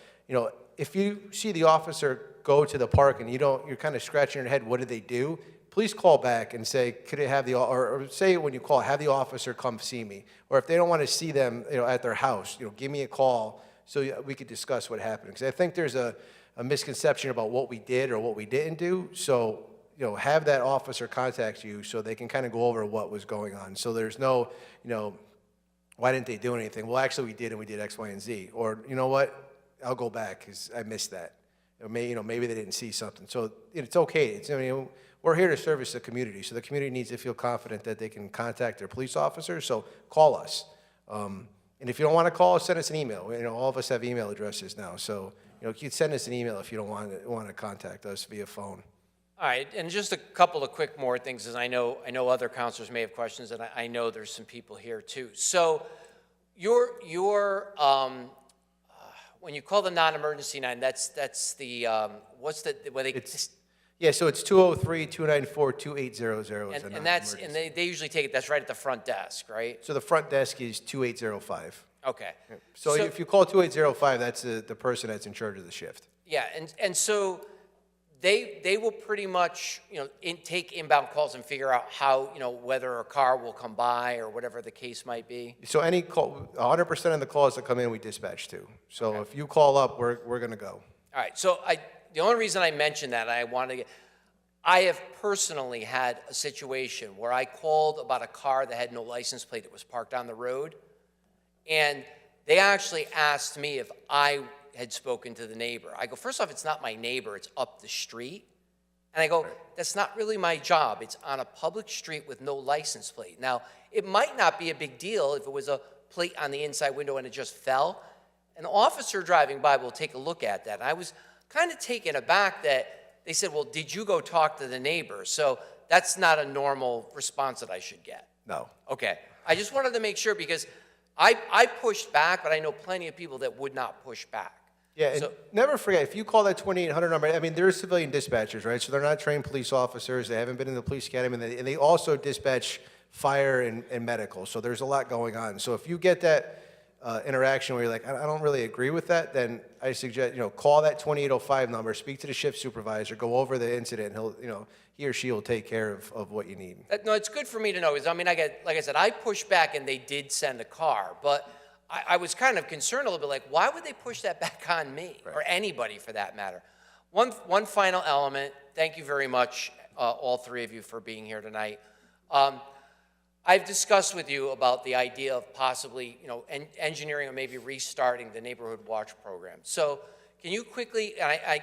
if you see the officer go to the park and you're kind of scratching your head, what did they do? Please call back and say, could it have or say when you call, have the officer come see me. Or if they don't want to see them, at their house, give me a call so we could discuss what happened. Because I think there's a misconception about what we did or what we didn't do. So, have that officer contact you so they can kind of go over what was going on. So there's no, why didn't they do anything? Well, actually we did, and we did X, Y, and Z. Or, you know what, I'll go back because I missed that. Maybe they didn't see something. So it's okay. We're here to service the community, so the community needs to feel confident that they can contact their police officers, so call us. And if you don't want to call us, send us an email. All of us have email addresses now, so you can send us an email if you don't want to contact us via phone. All right, and just a couple of quick more things, as I know other counselors may have questions, and I know there's some people here too. So when you call the non-emergency line, that's the, what's the, where they... Yeah, so it's 203-294-2800. And they usually take it, that's right at the front desk, right? So the front desk is 2805. Okay. So if you call 2805, that's the person that's in charge of the shift. Yeah, and so they will pretty much, take inbound calls and figure out how, whether a car will come by or whatever the case might be. So any call, 100% of the calls that come in, we dispatch to. So if you call up, we're going to go. All right, so the only reason I mentioned that, I have personally had a situation where I called about a car that had no license plate that was parked on the road, and they actually asked me if I had spoken to the neighbor. I go, first off, it's not my neighbor, it's up the street. And I go, that's not really my job. It's on a public street with no license plate. Now, it might not be a big deal if it was a plate on the inside window and it just fell. An officer driving by will take a look at that. And I was kind of taken aback that they said, well, did you go talk to the neighbor? So that's not a normal response that I should get. No. Okay. I just wanted to make sure, because I pushed back, but I know plenty of people that would not push back. Yeah, and never forget, if you call that 2800 number, they're civilian dispatchers, right? So they're not trained police officers. They haven't been in the police academy, and they also dispatch fire and medical. So there's a lot going on. So if you get that interaction where you're like, I don't really agree with that, then I suggest, call that 2805 number, speak to the shift supervisor, go over the incident, he or she will take care of what you need. No, it's good for me to know, because, I mean, like I said, I pushed back and they did send a car, but I was kind of concerned a little bit, like, why would they push that back on me, or anybody for that matter? One final element, thank you very much, all three of you, for being here tonight. I've discussed with you about the idea of possibly, engineering or maybe restarting the Neighborhood Watch program. So can you quickly,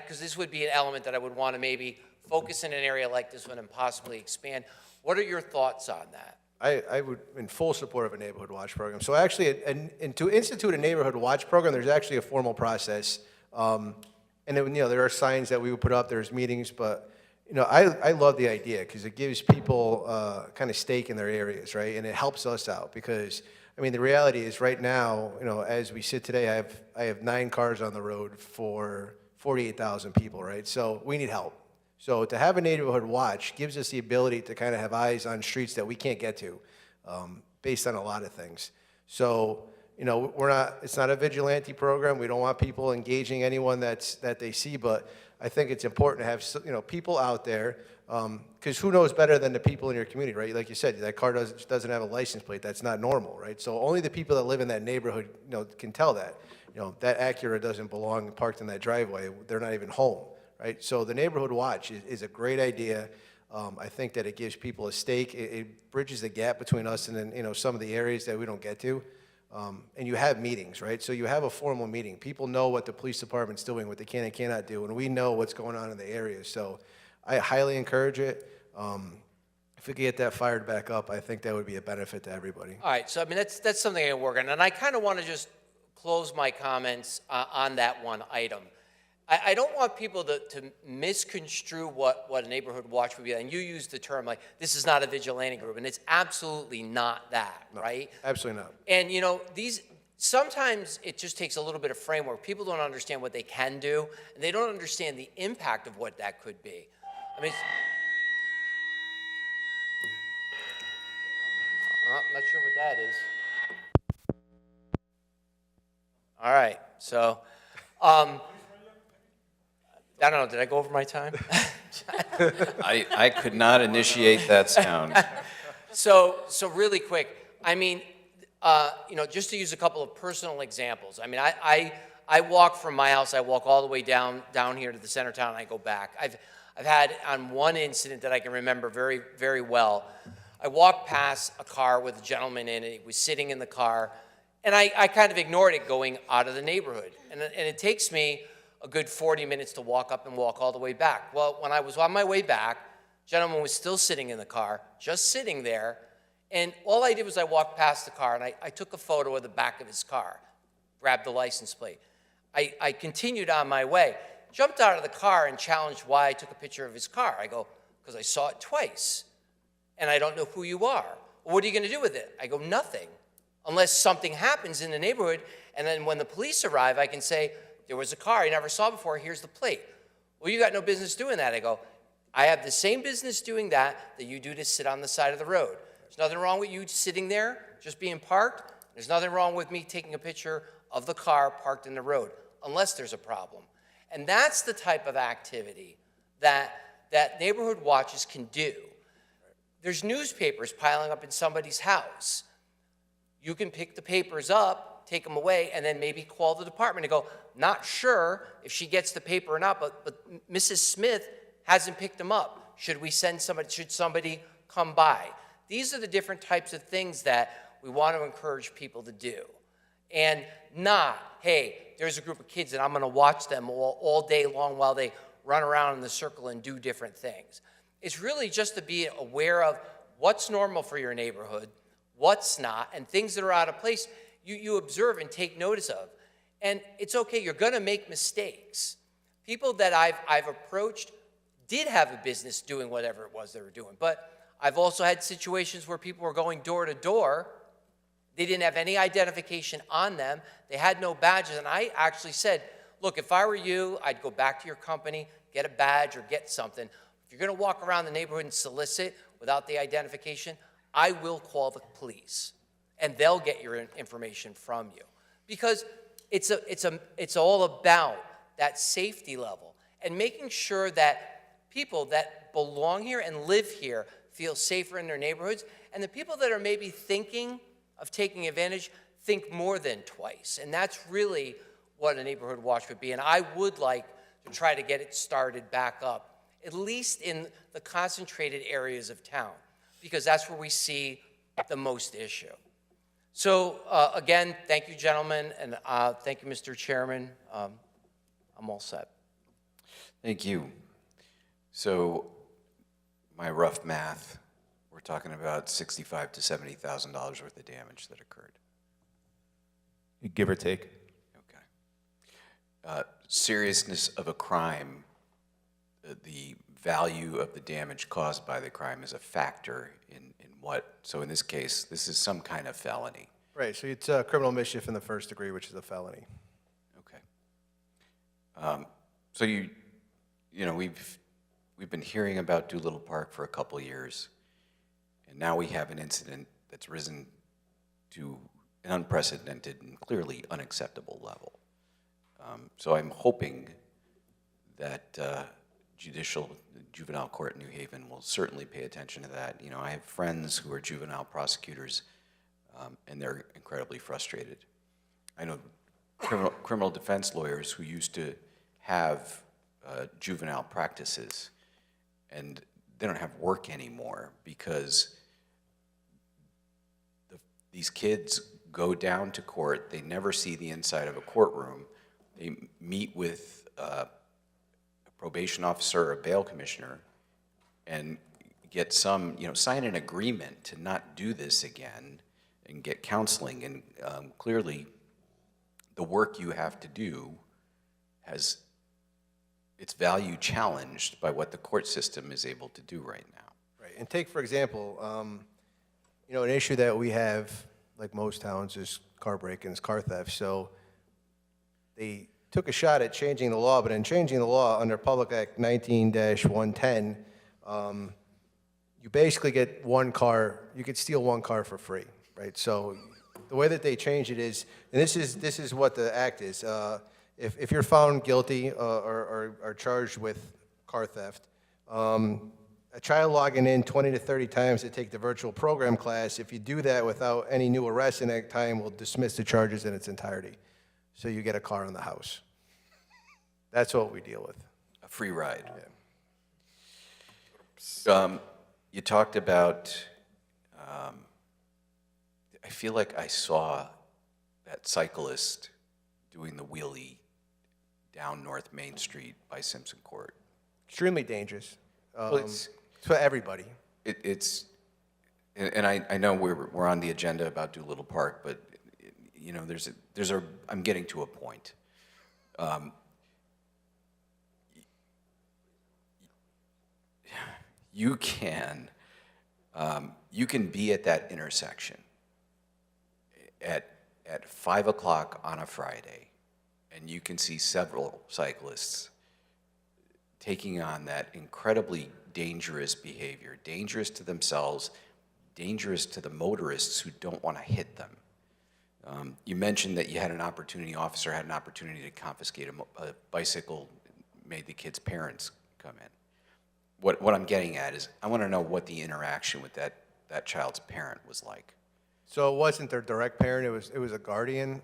because this would be an element that I would want to maybe focus in an area like this one and possibly expand. What are your thoughts on that? I would, in full support of a Neighborhood Watch program. So actually, and to institute a Neighborhood Watch program, there's actually a formal process. And then, there are signs that we would put up, there's meetings, but I love the idea because it gives people kind of stake in their areas, right? And it helps us out because, the reality is right now, as we sit today, I have 9 cars on the road for 48,000 people, right? So we need help. So to have a Neighborhood Watch gives us the ability to kind of have eyes on streets that we can't get to based on a lot of things. So, it's not a vigilante program. We don't want people engaging anyone that they see, but I think it's important to have, people out there, because who knows better than the people in your community, right? Like you said, that car doesn't have a license plate. That's not normal, right? So only the people that live in that neighborhood, can tell that. That Acura doesn't belong parked in that driveway. They're not even home, right? So the Neighborhood Watch is a great idea. I think that it gives people a stake. It bridges the gap between us and then, some of the areas that we don't get to. And you have meetings, right? So you have a formal meeting. People know what the police department's doing, what they can and cannot do, and we know what's going on in the area. So I highly encourage it. If we could get that fired back up, I think that would be a benefit to everybody. All right, so that's something I work on, and I kind of want to just close my comments on that one item. I don't want people to misconstrue what a Neighborhood Watch would be, and you use the term like, this is not a vigilante group, and it's absolutely not that, No, right? Absolutely not. And sometimes it just takes a little bit of framework. People don't understand what they can do, and they don't understand the impact of what that could be. I'm not sure what that is. All right, so, I don't know, did I go over my time? I could not initiate that sound. So really quick, just to use a couple of personal examples. I walk from my house, I walk all the way down here to the center of town, and I go back. I've had on one incident that I can remember very, very well, I walked past a car with a gentleman in it. He was sitting in the car, and I kind of ignored it going out of the neighborhood. And it takes me a good 40 minutes to walk up and walk all the way back. Well, when I was on my way back, the gentleman was still sitting in the car, just sitting there, and all I did was I walked past the car, and I took a photo of the back of his car, grabbed the license plate. I continued on my way, jumped out of the car and challenged why I took a picture of his car. I go, because I saw it twice, and I don't know who you are. Well, what are you going to do with it? I go, nothing, unless something happens in the neighborhood, and then when the police arrive, I can say, there was a car I never saw before, here's the plate. Well, you got no business doing that. I go, I have the same business doing that you do to sit on the side of the road. There's nothing wrong with you sitting there, just being parked. There's nothing wrong with me taking a picture of the car parked in the road, unless there's a problem. And that's the type of activity that Neighborhood Watches can do. There's newspapers piling up in somebody's house. You can pick the papers up, take them away, and then maybe call the department and go, not sure if she gets the paper or not, but Mrs. Smith hasn't picked them up. Should somebody come by? These are the different types of things that we want to encourage people to do. And not, hey, there's a group of kids and I'm going to watch them all day long while they run around in the circle and do different things. It's really just to be aware of what's normal for your neighborhood, what's not, and things that are out of place, you observe and take notice of. And it's okay, you're going to make mistakes. People that I've approached did have a business doing whatever it was they were doing. But I've also had situations where people were going door to door. They didn't have any identification on them. They had no badges. And I actually said, look, if I were you, I'd go back to your company, get a badge or get something. If you're going to walk around the neighborhood and solicit without the identification, I will call the police. And they'll get your information from you. Because it's all about that safety level and making sure that people that belong here and live here feel safer in their neighborhoods, and the people that are maybe thinking of taking advantage think more than twice. And that's really what a neighborhood watch would be. And I would like to try to get it started back up, at least in the concentrated areas of town, because that's where we see the most issue. So again, thank you, gentlemen, and thank you, Mr. Chairman. I'm all set. Thank you. So my rough math, we're talking about $65,000 to $70,000 worth of damage that occurred. Give or take. Okay. Seriousness of a crime, the value of the damage caused by the crime is a factor in what? So in this case, this is some kind of felony. Right, so it's criminal mischief in the first degree, which is a felony. Okay. So you know, we've been hearing about Doolittle Park for a couple years, and now we have an incident that's risen to an unprecedented and clearly unacceptable level. So I'm hoping that juvenile court in New Haven will certainly pay attention to that. You know, I have friends who are juvenile prosecutors, and they're incredibly frustrated. I know criminal defense lawyers who used to have juvenile practices, and they don't have work anymore because these kids go down to court, they never see the inside of a courtroom, they meet with a probation officer or a bail commissioner and get some, you know, sign an agreement to not do this again and get counseling. And clearly the work you have to do has its value challenged by what the court system is able to do right now. Right, and take, for example, you know, an issue that we have, like most towns, is car break-ins, car theft. So they took a shot at changing the law, but in changing the law under Public Act 19-110, you basically get one car, you could steal one car for free, right? So the way that they change it is, and this is what the act is, if you're found guilty or charged with car theft, a child logging in 20 to 30 times to take the virtual program class, if you do that without any new arrests in that time, will dismiss the charges in its entirety. So you get a car in the house. That's what we deal with. A free ride. Yeah. You talked about, I feel like I saw that cyclist doing the wheelie down North Main Street by Simpson Court. Extremely dangerous. Well, it's for everybody. And I know we're on the agenda about Doolittle Park, but you know, I'm getting to a point. You can be at that intersection at 5 o'clock on a Friday, and you can see several cyclists taking on that incredibly dangerous behavior, dangerous to themselves, dangerous to the motorists who don't want to hit them. You mentioned that you had an opportunity, officer had an opportunity to confiscate a bicycle, made the kid's parents come in. What I'm getting at is I want to know what the interaction with that child's parent was like. So it wasn't their direct parent, it was a guardian,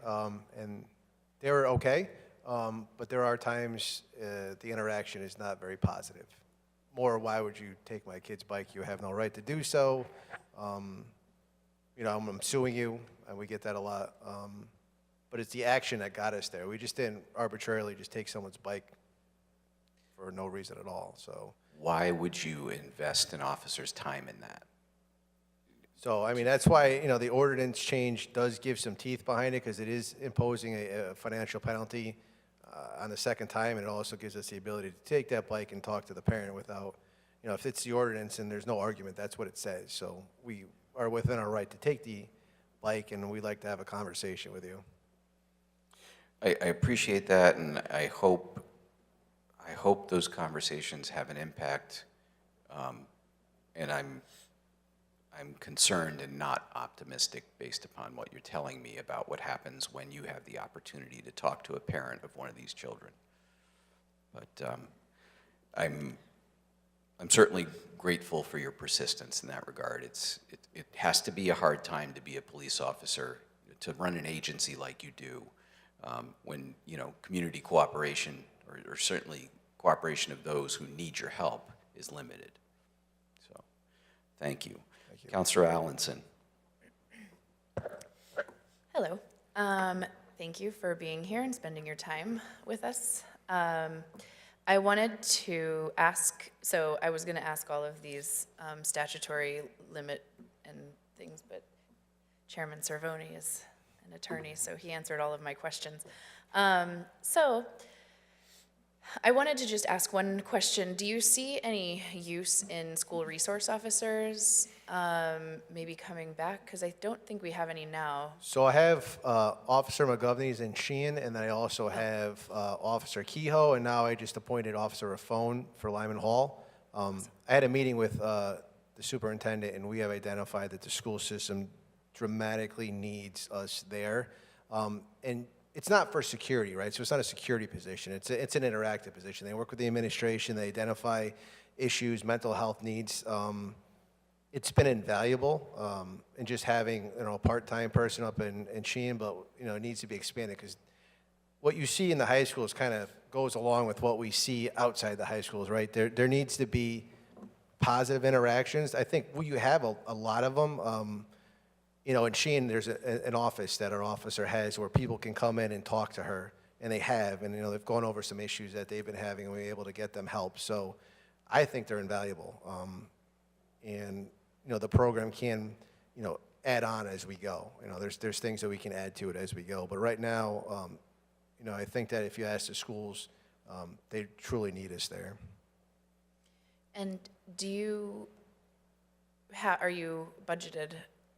and they were okay, but there are times the interaction is not very positive. More, why would you take my kid's bike? You have no right to do so. You know, I'm suing you, and we get that a lot. But it's the action that got us there. We just didn't arbitrarily just take someone's bike for no reason at all, so. Why would you invest an officer's time in that? So, I mean, that's why, you know, the ordinance change does give some teeth behind it, because it is imposing a financial penalty on the second time, and it also gives us the ability to take that bike and talk to the parent without, you know, if it's the ordinance and there's no argument, that's what it says. So we are within our right to take the bike, and we'd like to have a conversation with you. I appreciate that, and I hope those conversations have an impact, and I'm concerned and not optimistic based upon what you're telling me about what happens when you have the opportunity to talk to a parent of one of these children. But I'm certainly grateful for your persistence in that regard. It has to be a hard time to be a police officer, to run an agency like you do, when, you know, community cooperation, or certainly cooperation of those who need your help, is limited. So, thank you. Thank you. Councilor Allenson. Hello. Thank you for being here and spending your time with us. I wanted to ask, so I was going to ask all of these statutory limit and things, but Chairman Cervoni is an attorney, so he answered all of my questions. So I wanted to just ask one question. Do you see any use in school resource officers maybe coming back? Because I don't think we have any now. So I have Officer McGovney's in Sheehan, and then I also have Officer Kehoe, and now I just appointed Officer Raffone for Lyman Hall. I had a meeting with the superintendent, and we have identified that the school system dramatically needs us there. And it's not for security, right? So it's not a security position. It's an interactive position. They work with the administration. They identify issues, mental health needs. It's been invaluable, and just having, you know, a part-time person up in Sheehan, but, you know, it needs to be expanded, because what you see in the high schools kind of goes along with what we see outside the high schools, right? There needs to be positive interactions. I think you have a lot of them. You know, in Sheehan, there's an office that our officer has where people can come in and talk to her, and they have, and, you know, they've gone over some issues that they've been having, and we're able to get them help. So I think they're invaluable. And, you know, the program can, you know, add on as we go. You know, there's things that we can add to it as we go. But right now, you know, I think that if you ask the schools, they truly need us there. And do you, are you budgeted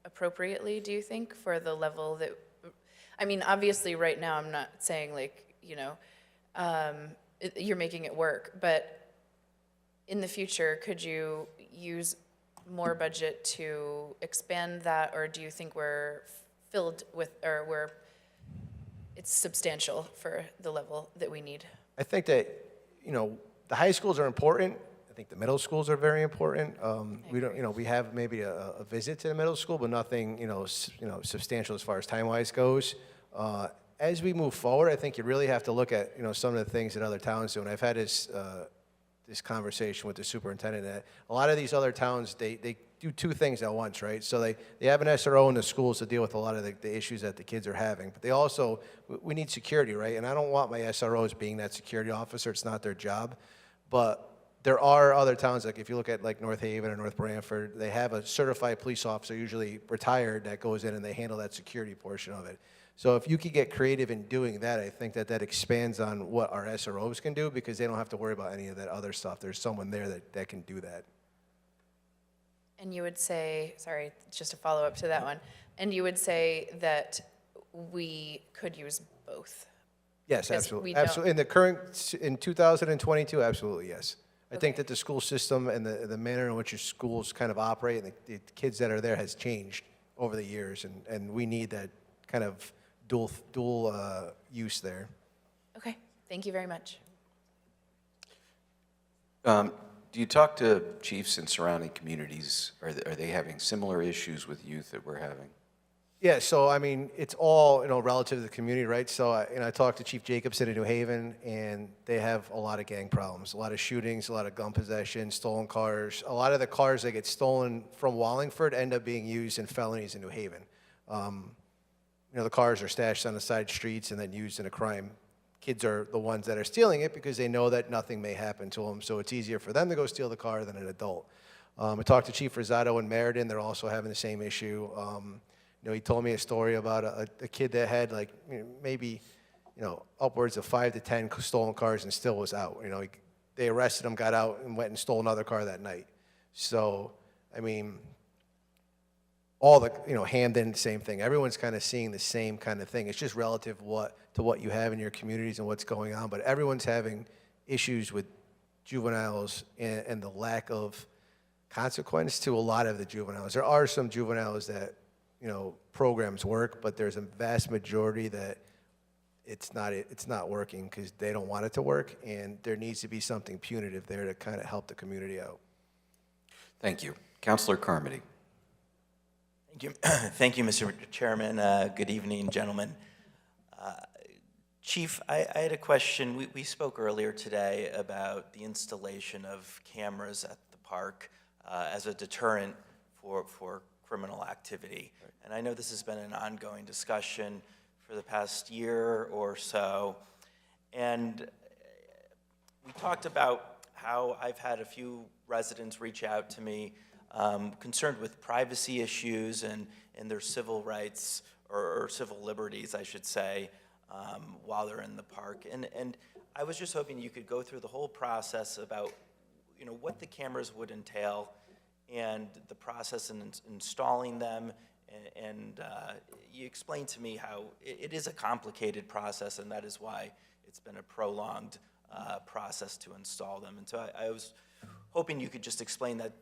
appropriately, do you think, for the level that, I mean, obviously right now I'm not saying, like, you know, you're making it work, but in the future, could you use more budget to expand that, or do you think we're filled with, or it's substantial for the level that we need? I think that, you know, the high schools are important. I think the middle schools are very important. We don't, you know, we have maybe a visit to the middle school, but nothing, you know, substantial as far as time-wise goes. As we move forward, I think you really have to look at, you know, some of the things that other towns do. And I've had this conversation with the superintendent that a lot of these other towns, they do two things at once, right? So they have an SRO in the schools to deal with a lot of the issues that the kids are having, but they also, we need security, right? And I don't want my SROs being that security officer. It's not their job. But there are other towns, like if you look at like North Haven or North Branford, they have a certified police officer, usually retired, that goes in and they handle that security portion of it. So if you could get creative in doing that, I think that expands on what our SROs can do, because they don't have to worry about any of that other stuff. There's someone there that can do that. And you would say, sorry, just a follow-up to that one, and you would say that we could use both? Yes, absolutely. Absolutely. In 2022, absolutely, yes. I think that the school system and the manner in which your schools kind of operate and the kids that are there has changed over the years, and we need that kind of dual use there. Okay, thank you very much. Do you talk to chiefs in surrounding communities? Are they having similar issues with youth that we're having? Yeah, so I mean, it's all, you know, relative to the community, right? So I talked to Chief Jacobson in New Haven, and they have a lot of gang problems, a lot of shootings, a lot of gun possession, stolen cars. A lot of the cars that get stolen from Wallingford end up being used in felonies in New Haven. You know, the cars are stashed on the side streets and then used in a crime. Kids are the ones that are stealing it because they know that nothing may happen to them, so it's easier for them to go steal the car than an adult. I talked to Chief Rosado in Meriden. They're also having the same issue. You know, he told me a story about a kid that had, like, you know, maybe, you know, upwards of 5 to 10 stolen cars and still was out. You know, they arrested him, got out, and went and stole another car that night. So, I mean, all the, you know, Hamden, same thing. Everyone's kind of seeing the same kind of thing. It's just relative to what you have in your communities and what's going on. But everyone's having issues with juveniles and the lack of consequence to a lot of the juveniles. There are some juveniles that, programs work, but there's a vast majority that it's not working because they don't want it to work, and there needs to be something punitive there to kind of help the community out. Thank you. Councilor Carmody. Thank you. Thank you, Mr. Chairman. Good evening, gentlemen. Chief, I had a question. We spoke earlier today about the installation of cameras at the park as a deterrent for criminal activity. Right. And I know this has been an ongoing discussion for the past year or so. And we talked about how I've had a few residents reach out to me concerned with privacy issues and their civil rights or civil liberties, I should say, while they're in the park. And I was just hoping you could go through the whole process about, what the cameras would entail and the process in installing them. And you explained to me how it is a complicated process, and that is why it's been a prolonged process to install them. And so I was hoping you could just explain that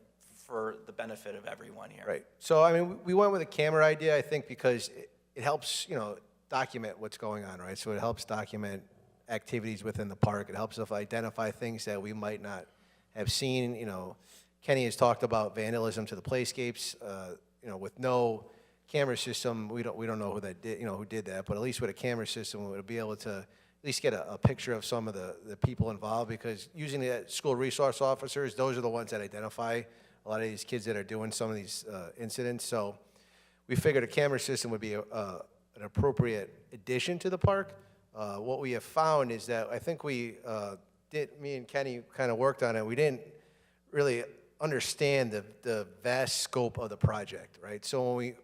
for the benefit of everyone here. Right. So, I mean, we went with a camera idea, I think, because it helps, document what's going on, right? So it helps document activities within the park. It helps us identify things that we might not have seen. Kenny has talked about vandalism to the playscapes. With no camera system, we don't know who that did, who did that. But at least with a camera system, we'll be able to at least get a picture of some of the people involved, because using the school resource officers, those are the ones that identify a lot of these kids that are doing some of these incidents. So we figured a camera system would be an appropriate addition to the park. What we have found is that I think me and Kenny kind of worked on it. We didn't really understand the vast scope of the project, right? So when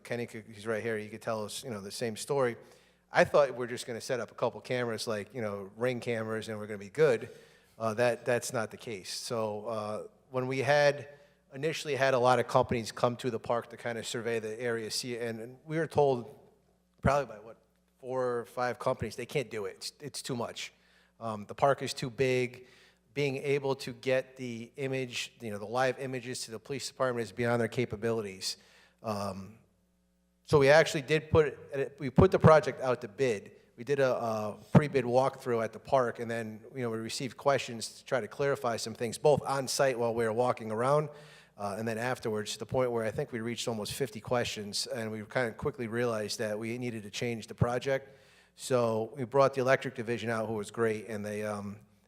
Kenny, he's right here, he could tell us, the same story. I thought we're just going to set up a couple cameras, like, Ring cameras, and we're going to be good. That's not the case. So when we initially had a lot of companies come to the park to kind of survey the area, and we were told probably by 4 or 5 companies, they can't do it. It's too much. The park is too big. Being able to get the image, the live images to the police department is beyond their capabilities. So we actually we put the project out to bid. We did a pre-bid walkthrough at the park, and then we received questions to try to clarify some things, both on site while we were walking around, and then afterwards, to the point where I think we reached almost 50 questions, and we kind of quickly realized that we needed to change the project. So we brought the electric division out, who was great, and they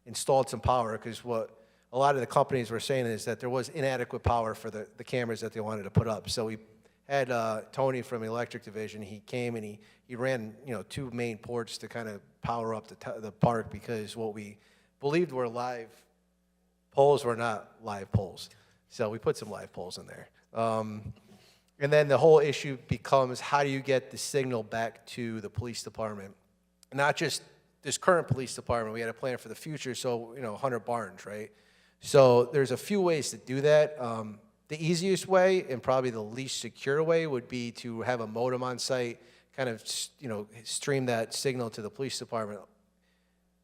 installed some power, because what a lot of the companies were saying is that there was inadequate power for the cameras that they wanted to put up. So we had Tony from the electric division. He came and he ran 2 main ports to kind of power up the park, because what we believed were live poles were not live poles. So we put some live poles in there. And then the whole issue becomes, how do you get the signal back to the police department? Not just this current police department, we had a plan for the future, so, Hunter Barnes, right? So there's a few ways to do that. The easiest way, and probably the least secure way, would be to have a modem on site, kind of, stream that signal to the police department.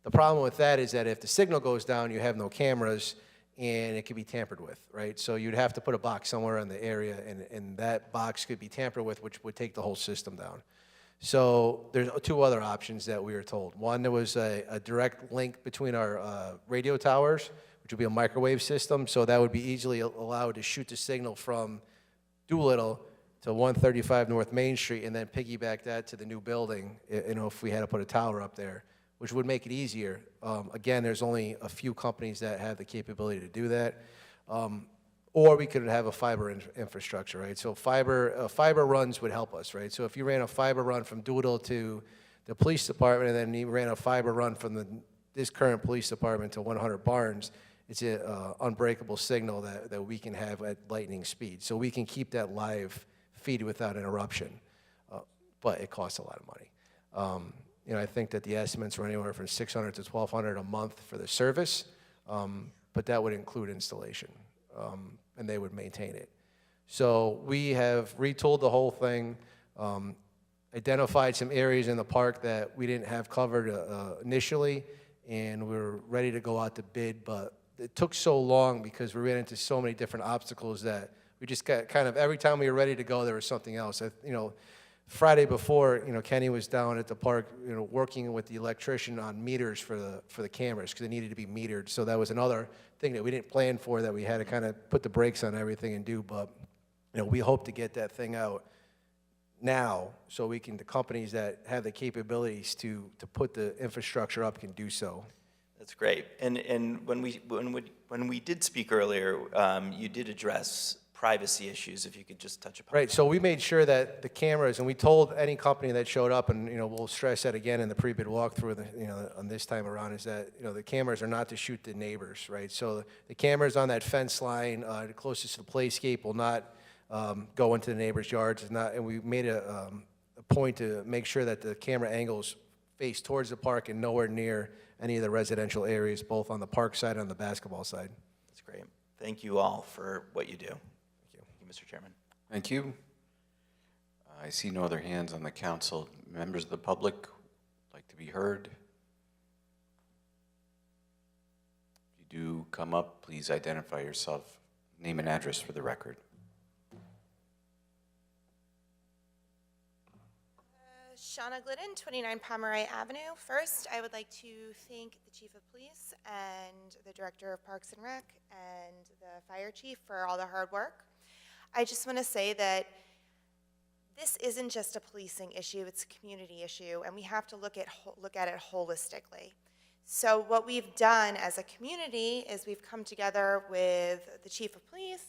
The problem with that is that if the signal goes down, you have no cameras, and it could be tampered with, right? So you'd have to put a box somewhere in the area, and that box could be tampered with, which would take the whole system down. So there's 2 other options that we were told. One, there was a direct link between our radio towers, which would be a microwave system, so that would be easily allowed to shoot the signal from Doolittle to 135 North Main Street, and then piggyback that to the new building, if we had to put a tower up there, which would make it easier. Again, there's only a few companies that have the capability to do that. Or we could have a fiber infrastructure, right? So fiber runs would help us, right? So if you ran a fiber run from Doolittle to the police department, and then you ran a fiber run from this current police department to 100 Barnes, it's an unbreakable signal that we can have at lightning speed. So we can keep that live feed without interruption, but it costs a lot of money. I think that the estimates were anywhere from $600 to $1,200 a month for the service, but that would include installation, and they would maintain it. So we have retooled the whole thing, identified some areas in the park that we didn't have covered initially, and we're ready to go out to bid, but it took so long because we ran into so many different obstacles that we just got kind of, every time we were ready to go, there was something else. Friday before, Kenny was down at the park, working with the electrician on meters for the cameras because they needed to be metered. So that was another thing that we didn't plan for, that we had to kind of put the brakes on everything and do. But, we hope to get that thing out now so the companies that have the capabilities to put the infrastructure up can do so. That's great. And when we did speak earlier, you did address privacy issues, if you could just touch upon Right, so we made sure that the cameras, and we told any company that showed up, and, we'll stress that again in the pre-bid walkthrough, on this time around, is that, the cameras are not to shoot the neighbors, right? So the cameras on that fence line, the closest to the playscape, will not go into the neighbors' yards. And we made a point to make sure that the camera angles face towards the park and nowhere near any of the residential areas, both on the park side and on the basketball side. That's great. Thank you all for what you do. Thank you, Mr. Chairman. Thank you. I see no other hands on the council. Members of the public like to be heard. If you do come up, please identify yourself, name and address for the record. Shauna Glidden, 29 Pomeroy Avenue. First, I would like to thank the Chief of Police and the Director of Parks and Rec and the Fire Chief for all the hard work. I just want to say that this isn't just a policing issue, it's a community issue, and we have to look at it holistically. So what we've done as a community is we've come together with the Chief of Police,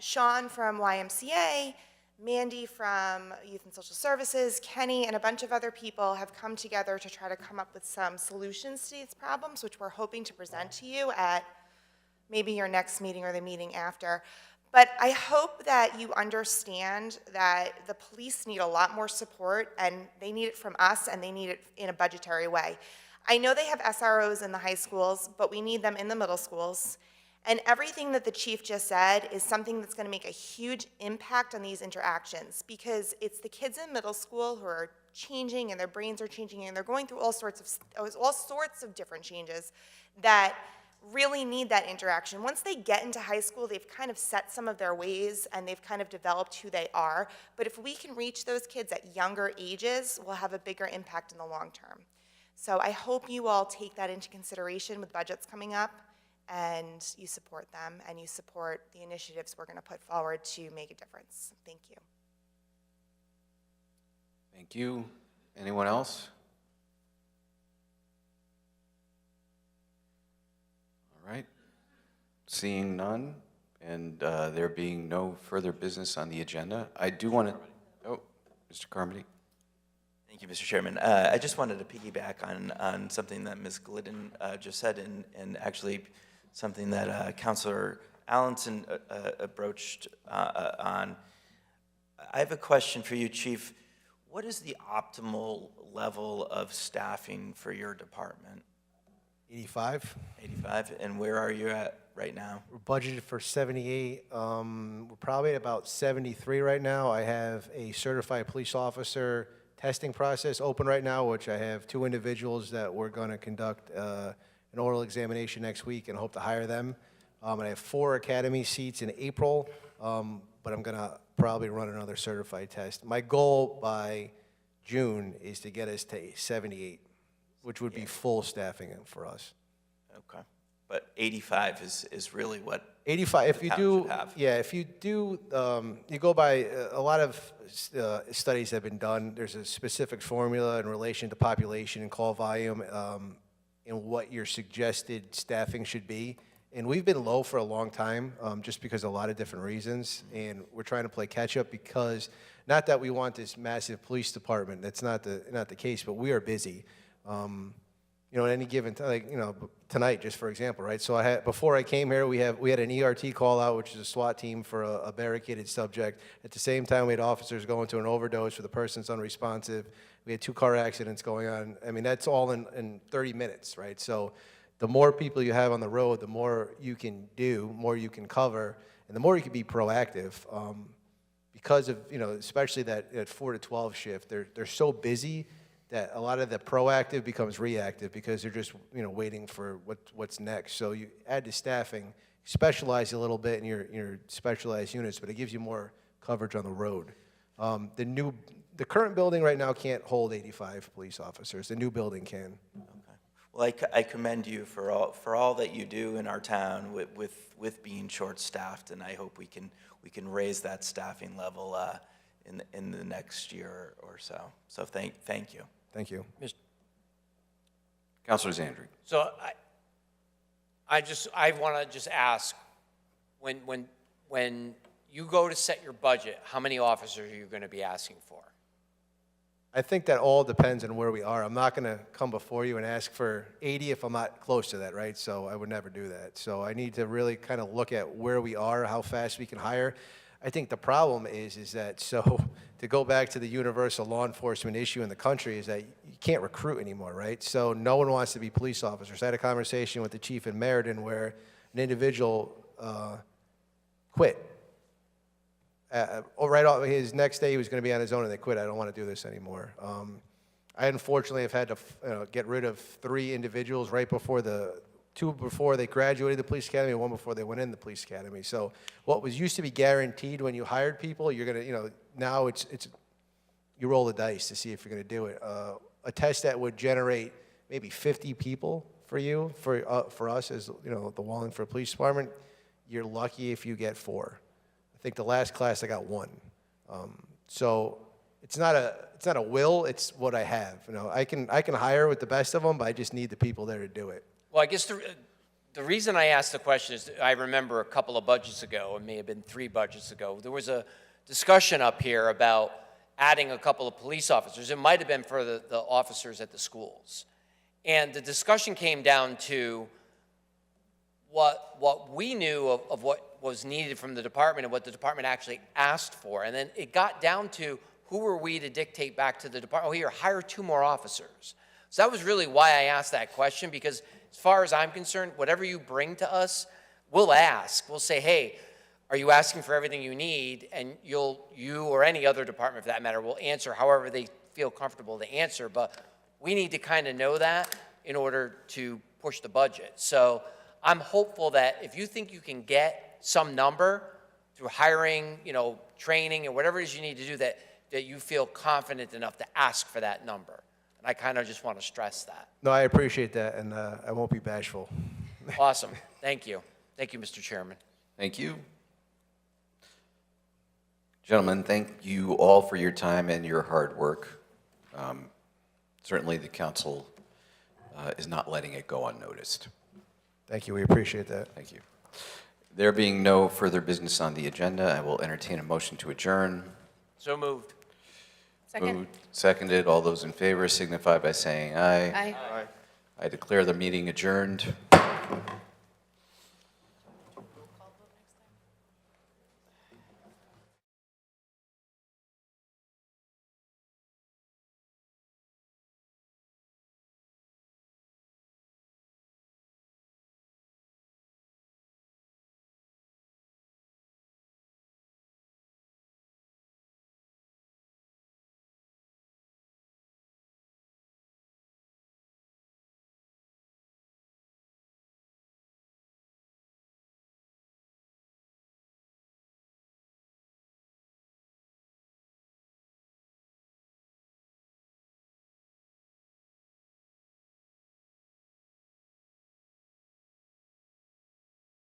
Sean from YMCA, Mandy from Youth and Social Services, Kenny, and a bunch of other people have come together to try to come up with some solutions to these problems, which we're hoping to present to you at maybe your next meeting or the meeting after. But I hope that you understand that the police need a lot more support, and they need it from us, and they need it in a budgetary way. I know they have SROs in the high schools, but we need them in the middle schools. And everything that the chief just said is something that's going to make a huge impact on these interactions, because it's the kids in middle school who are changing and their brains are changing and they're going through all sorts of different changes that really need that interaction. Once they get into high school, they've kind of set some of their ways and they've kind of developed who they are. But if we can reach those kids at younger ages, we'll have a bigger impact in the long term. So I hope you all take that into consideration with budgets coming up, and you support them, and you support the initiatives we're going to put forward to make a difference. Thank you. Thank you. Anyone else? All right. Seeing none, and there being no further business on the agenda, I do want to, oh, Mr. Carmody. Thank you, Mr. Chairman. I just wanted to piggyback on something that Ms. Glidden just said, and actually something that Councilor Allenson broached on. I have a question for you, Chief. What is the optimal level of staffing for your department? 85. 85, and where are you at right now? We're budgeted for 78. We're probably at about 73 right now. I have a certified police officer testing process open right now, which I have 2 individuals that we're going to conduct an oral examination next week and hope to hire them. And I have 4 academy seats in April, but I'm going to probably run another certified test. My goal by June is to get us to 78, which would be full staffing for us. Okay, but 85 is really what 85. If you do, have. yeah, if you do, you go by a lot of studies have been done. There's a specific formula in relation to population and call volume. And what your suggested staffing should be. And we've been low for a long time, just because of a lot of different reasons. And we're trying to play catch up because, not that we want this massive police department, that's not the case, but we are busy. At any given time, tonight, just for example, right? So before I came here, we had an ERT call out, which is a SWAT team for a barricaded subject. At the same time, we had officers going to an overdose where the person's unresponsive. We had 2 car accidents going on. I mean, that's all in 30 minutes, right? So the more people you have on the road, the more you can do, more you can cover, and the more you can be proactive. Because of, especially that 4 to 12 shift, they're so busy that a lot of the proactive becomes reactive because they're just, waiting for what's next. So you add to staffing, specialize a little bit in your specialized units, but it gives you more coverage on the road. The current building right now can't hold 85 police officers. The new building can. Well, I commend you for all that you do in our town with being short-staffed, and I hope we can raise that staffing level in the next year or so. So thank you. Thank you. Councilor Zandri. So I want to just ask, when you go to set your budget, how many officers are you going to be asking for? I think that all depends on where we are. I'm not going to come before you and ask for 80 if I'm not close to that, right? So I would never do that. So I need to really kind of look at where we are, how fast we can hire. I think the problem is that, so to go back to the universal law enforcement issue in the country, is that you can't recruit anymore, right? So no one wants to be police officers. I had a conversation with the chief in Meriden where an individual quit. Right off his next day, he was going to be on his own, and they quit. I don't want to do this anymore. I unfortunately have had to get rid of 3 individuals right before 2 before they graduated the police academy, and 1 before they went in the police academy. So what was used to be guaranteed when you hired people, you're going to, now it's you roll the dice to see if you're going to do it. A test that would generate maybe 50 people for you, for us as the Wallingford Police Department, you're lucky if you get 4. I think the last class I got 1. So it's not a will, it's what I have. I can hire with the best of them, but I just need the people there to do it. Well, I guess the reason I asked the question is I remember a couple of budgets ago, it may have been 3 budgets ago, there was a discussion up here about adding a couple of police officers. It might have been for the officers at the schools. And the discussion came down to what we knew of what was needed from the department and what the department actually asked for. And then it got down to who were we to dictate back to the department, here, hire 2 more officers. So that was really why I asked that question, because as far as I'm concerned, whatever you bring to us, we'll ask. We'll say, hey, are you asking for everything you need? And you or any other department for that matter will answer however they feel comfortable to answer. But we need to kind of know that in order to push the budget. So I'm hopeful that if you think you can get some number through hiring, training, and whatever it is you need to do, that you feel confident enough to ask for that number. And I kind of just want to stress that. No, I appreciate that, and I won't be bashful. Awesome. Thank you. Thank you, Mr. Chairman. Thank you. Gentlemen, thank you all for your time and your hard work. Certainly the council is not letting it go unnoticed. Thank you. We appreciate that. Thank you. There being no further business on the agenda, I will entertain a motion to adjourn. So moved. Second. Moved, seconded. All those in favor signify by saying aye. Aye. I declare the meeting adjourned.